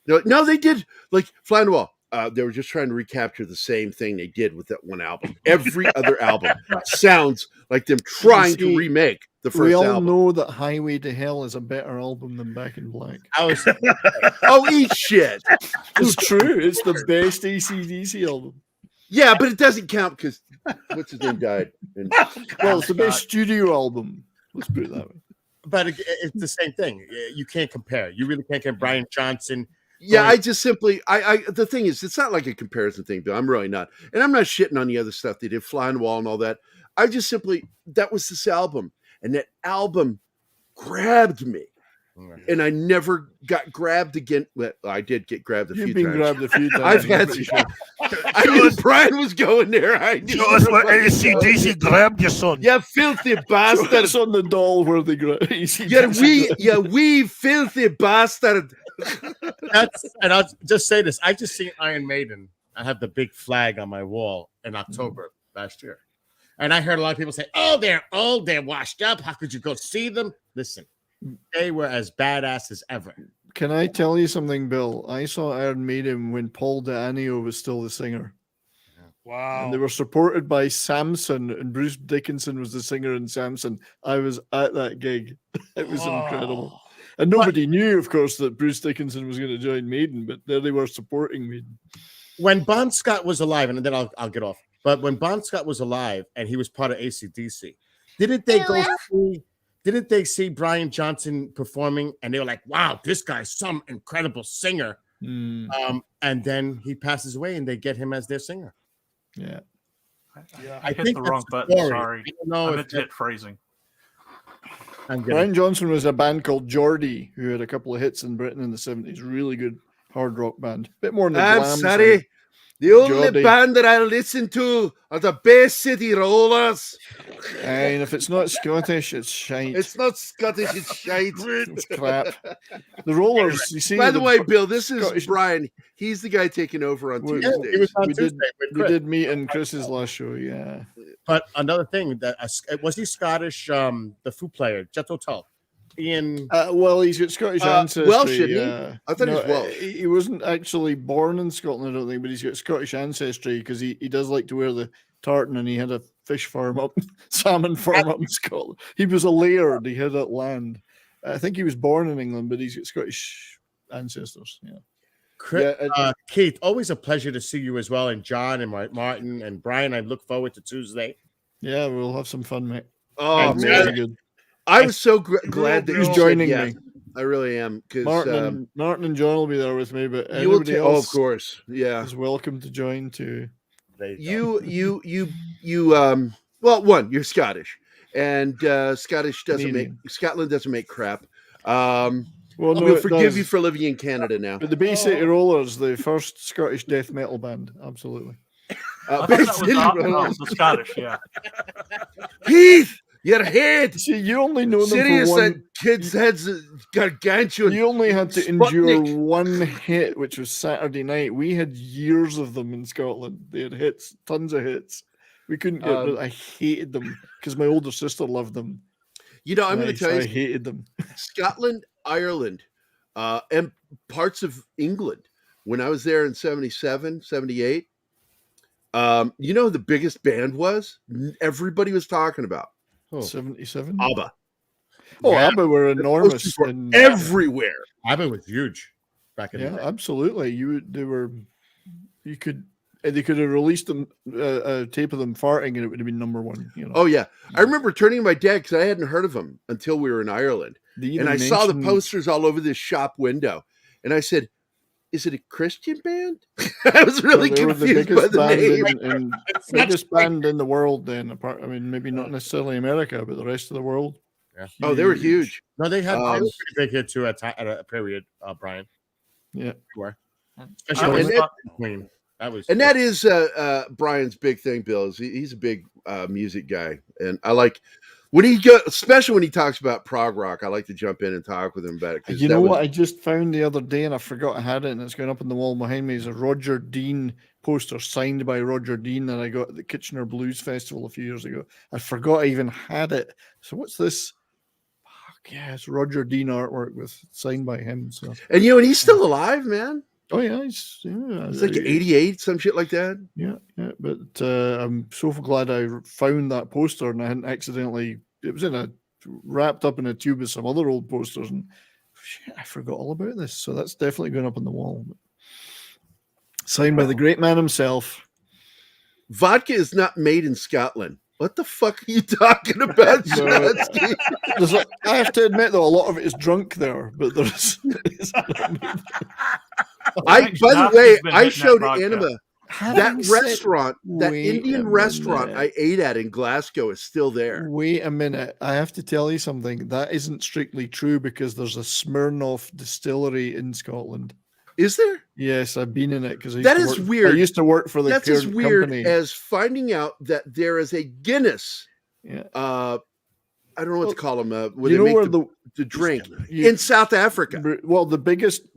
They're like, no, they did like Fly on the Wall. They were just trying to recapture the same thing they did with that one album. Every other album sounds like them trying to remake the first we all album. know that Highway to Hell is a better album than Back in Black. Oh, eat shit. It's true. It's the best AC/DC album. Yeah, but it doesn't count because what's his name died. Well, it's the best studio album. Let's put it that way. But it's the same thing. You can't compare. You really can't compare Brian Johnson. Yeah, I just simply, the thing is, it's not like a comparison thing, Bill. I'm really not. And I'm not shitting on the other stuff they did, Fly on the Wall and all that. I just simply, that was this album. And that album grabbed me. And I never got grabbed again. Well, I did get grabbed a few times. You've been grabbed a few times. I've had some. I knew Brian was going there. I knew. Show us where AC/DC grabbed your son. You filthy bastard. It's on the doll where they grabbed You wee filthy bastard. And I'll just say this. I just seen Iron Maiden. I have the big flag on my wall in October last year. And I heard a lot of people say, oh, they're old, they're washed up. How could you go see them? Listen, they were as badass as ever. Can I tell you something, Bill? I saw Iron Maiden when Paul D'Anio was still the singer. Wow. And they were supported by Samson, and Bruce Dickinson was the singer in Samson. I was at that gig. It was incredible. And nobody knew, of course, that Bruce Dickinson was going to join Maiden, but there they were supporting Maiden. When Bon Scott was alive, and then I'll get off. But when Bon Scott was alive and he was part of AC/DC, didn't they see Brian Johnson performing and they were like, wow, this guy's some incredible singer. And then he passes away and they get him as their singer. Yeah. I hit the wrong button. Sorry. I meant to hit phrasing. Brian Johnson was a band called Geordie who had a couple of hits in Britain in the 70s. Really good hard rock band. Bit more in the I'm glam sorry. side. The only Geordie. band that I listen to are the Bay City Rollers. And if it's not Scottish, it's shite. It's not Scottish, it's shite. It's crap. The Rollers, you see. By the way, Bill, this Scottish... is Brian. He's the guy taking over on Tuesdays. We did meet in Chris's last show, yeah. But another thing, that was he Scottish, the flute player, Jet O'Tull? Ian. Well, he's got Scottish ancestry. Welsh, isn't he? I thought he was Welsh. He wasn't actually born in Scotland, I don't think, but he's got Scottish ancestry because he does like to wear the tartan, and he had a fish farm up, salmon farm up in Scotland. He was a laird. He had that land. I think he was born in England, but he's got Scottish ancestors. Yeah. Keith, always a pleasure to see you as well, and John and Martin and Brian. I look forward to Tuesday. Yeah, we'll have some fun, mate. Oh, and man. good. I was so glad that he's you joining said yes. me. I really am. Martin and John will be there with me, but you will everybody else, of course, yeah, is welcome to join too. Well, one, you're Scottish, and Scotland doesn't make crap. We'll forgive you for living in Canada now. But the Bay City Rollers, the first Scottish death metal band, absolutely. Bay City Rollers, the Scottish, yeah. Heath, your head. See, you only know them Serious for one. that kids' heads gargantuan. You only had to endure one hit, which was Saturday Night. We had years of them in Scotland. They had hits, tons of hits. We couldn't get rid. I hated them because my older sister loved them. You know, I'm going to tell you, I hated them. Scotland, Ireland, and parts of England. When I was there in 77, 78, you know who the biggest band was? Everybody was talking about. 77? ABBA. Oh, yeah. ABBA were enormous. Everywhere. ABBA was huge back in the day. Absolutely. They could have released them a tape of them farting and it would have been number one. You know? Oh yeah, I remember turning to my dad because I hadn't heard of them until we were in Ireland, and I saw the posters all over this shop window, and I said, "Is it a Christian band?" I was really confused by the name. Biggest band in the world, then. Apart, I mean, maybe not necessarily America, but the rest of the world. Yeah. Oh, they were huge. No, they had they were pretty big here too at a period, Brian. Yeah, sure. That is Brian's big thing, Bill. Is he's a big music guy, and I like When he go, especially when he talks about prog rock, I like to jump in and talk with him about it. 'cause You know that was- what I just found the other day, and I forgot I had it, and it's going up on the wall behind me, is a Roger Dean poster signed by Roger Dean that I got at the Kitchener Blues Festival a few years ago. I forgot I even had it. So what's this? Fuck yeah, it's Roger Dean artwork with signed by him. So And you know, and he's still alive, man. oh yeah, It's like 88, some shit like that. Yeah, yeah. But I'm so glad I found that poster and I hadn't accidentally. It was wrapped up in a tube with some other old posters, and shit, I forgot all about this. So that's definitely going up on the wall. Signed by the great man himself. Vodka is not made in Scotland. What the fuck are you talking about, Shonsky? I have to admit, though, a lot of it is drunk there, but there's. By the way, I showed Anima Having that said- restaurant, that wait Indian a restaurant minute. I ate at in Glasgow is still there. Wait a minute. I have to tell you something. That isn't strictly true because there's a Smirnoff distillery in Scotland. Is there? Yes, I've been in it because That is weird. I used to work for the That's as parent weird company. as finding out that there is a Guinness. Yeah. I don't know what to call them. Where you they know make where the drink you- in South Africa. Well, do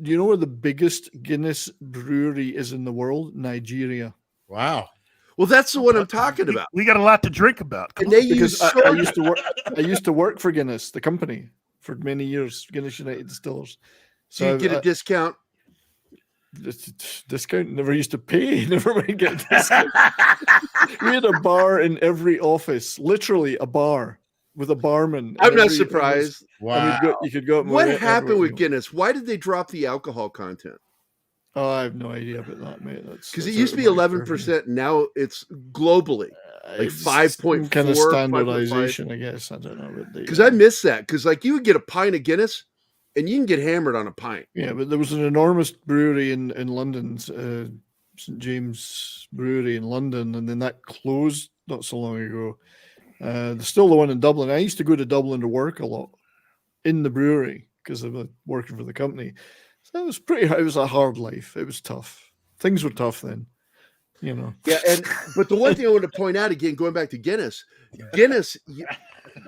you know where the biggest Guinness brewery is in the world? Nigeria. Wow. Well, that's the one I'm talking about. We got a lot to drink about. Come And they on. use I used to work for Guinness, the company, for many years. Guinness United Distillers. So you get a discount. Discount never used to pay. Never mind get a discount. We had a bar in every office, literally a bar with a barman. in I'm not every surprised. office. And you could go up and What wherever happened you with go. Guinness? Why did they drop the alcohol content? Oh, I have no idea about that, mate. Because it used to be 11%, now it's globally like 5.4 kind of standardization, I guess. I don't know. Because I miss that. Because like you would get a pint of Guinness, and you can get hammered on a pint. Yeah, but there was an enormous brewery in London, St James Brewery in London, and then that closed not so long ago. There's still the one in Dublin. I used to go to Dublin to work a lot in the brewery because I was working for the company. So it was a hard life. It was tough. Things were tough then, you know. Yeah, but the one thing I want to point out again, going back to Guinness,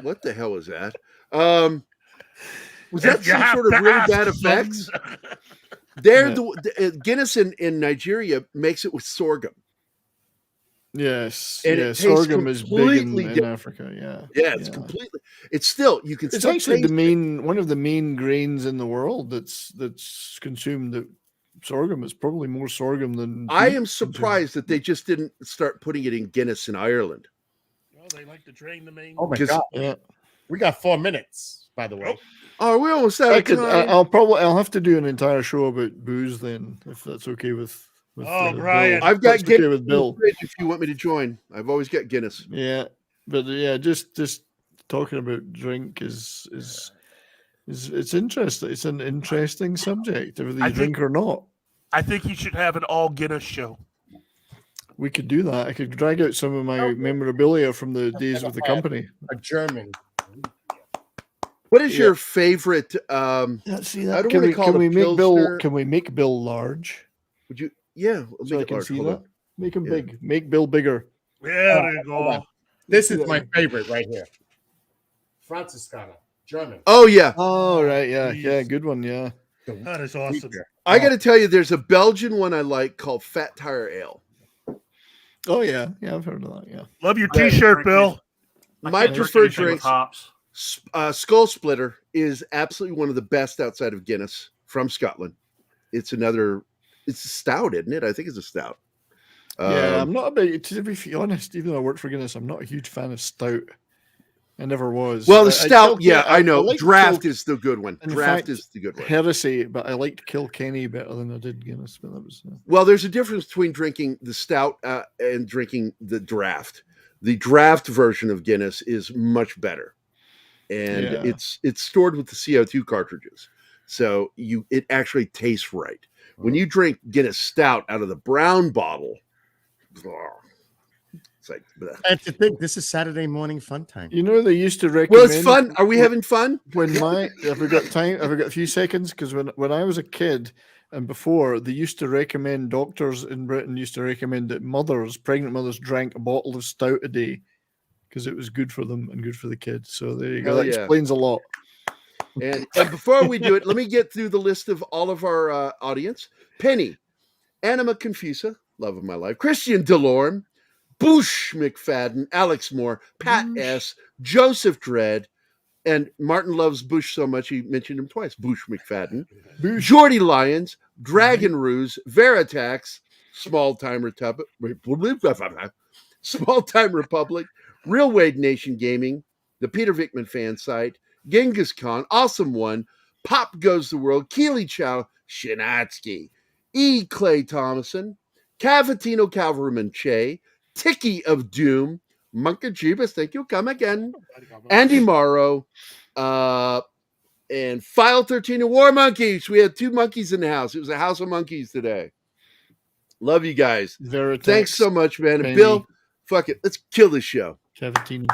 what the hell was that? Was that some sort of really bad effects? Guinness in Nigeria makes it with sorghum. Yes, And yeah, it tastes sorghum is big completely in different. Africa. Yeah, Yeah, it's completely. It's still you can. It's still actually taste one of the main grains in the world that's consumed. That sorghum is probably more sorghum than. I wheat am consumed. surprised that they just didn't start putting it in Guinness in Ireland. Well, they like to drain the main. Oh my 'Cause- god. Yeah. We got 4 minutes, by the way. Oh, we almost out of time. I'll have to do an entire show about booze then, if that's okay with. Oh, Brian. Bill. I've got That's okay Guinness with Bill. if you want me to join. I've always got Guinness. Yeah, but yeah, just talking about drink is it's interesting. It's an interesting subject, whether you drink or not. I think you should have an all Guinness show. We could do that. I could drag out some of my memorabilia from the days with the company. A German. What is your favorite? See I that? don't want to call can it we a make Bill? Pilsner. Can we make Bill large? Would you? Yeah, we'll So make I it can large. see Hold that. on. Make him Yeah. big. Make Bill bigger. Yeah, there you Hold go. on. This is my favorite right here. Franziskaner, German. Oh yeah. Oh right, yeah, good one, yeah. That is awesome. I got to tell you, there's a Belgian one I like called Fat Tire Ale. Oh yeah, I've heard of that. Yeah. Love your T-shirt, Bill. My can't drink preferred anything with drink, hops. Skull Splitter, is absolutely one of the best outside of Guinness from Scotland. It's a stout, isn't it? I think it's a stout. Yeah, I'm not a big. To be honest, even though I work for Guinness, I'm not a huge fan of stout. I never was. Well, the I stout, yeah, I know. like Draft is the good one. in Draft fact, is the good one. Heresy, but I liked Kilkenny better than I did Guinness. But that was. Well, there's a difference between drinking the stout and drinking the draft. The draft version of Guinness is much better, and Yeah. it's stored with the CO2 cartridges, so it actually tastes right. When you drink Guinness stout out of the brown bottle, it's like. bleh. And to think, this is Saturday morning fun time. You know, they used to recommend. Well, it's fun. Are we having fun? Have we got time? Have we got a few seconds? Because when I was a kid and before, they used to recommend, doctors in Britain used to recommend that pregnant mothers drank a bottle of stout a day because it was good for them and good for the kids. So there you go. Hell That yeah. explains a lot. And before we do it, let me get through the list of all of our audience. Penny, Anima Confusa, love of my life, Christian DeLorme, Boosh McFadden, Alex Moore, Pat S., Joseph Dredd, and Martin loves Bush so much he mentioned him twice. Boosh McFadden, Jordy Lyons, Dragon Ruse, Veritax, Small Time Republic, Real Wade Nation Gaming, the Peter Vickman fan site, Genghis Khan, Awesome One, Pop Goes the World, Keely Chow, Shinatsky, E. Clay Thomason, Cavatino Calverman Che, Tiki of Doom, Monka Jeebus, thank you, come again, Andy Morrow, and File 13 and War Monkeys. We had 2 monkeys in the house. It was a house of monkeys today. Love you guys. Veritex, Thanks so much, man. And Penny. Bill, fuck it. Let's kill this show. Cavatini.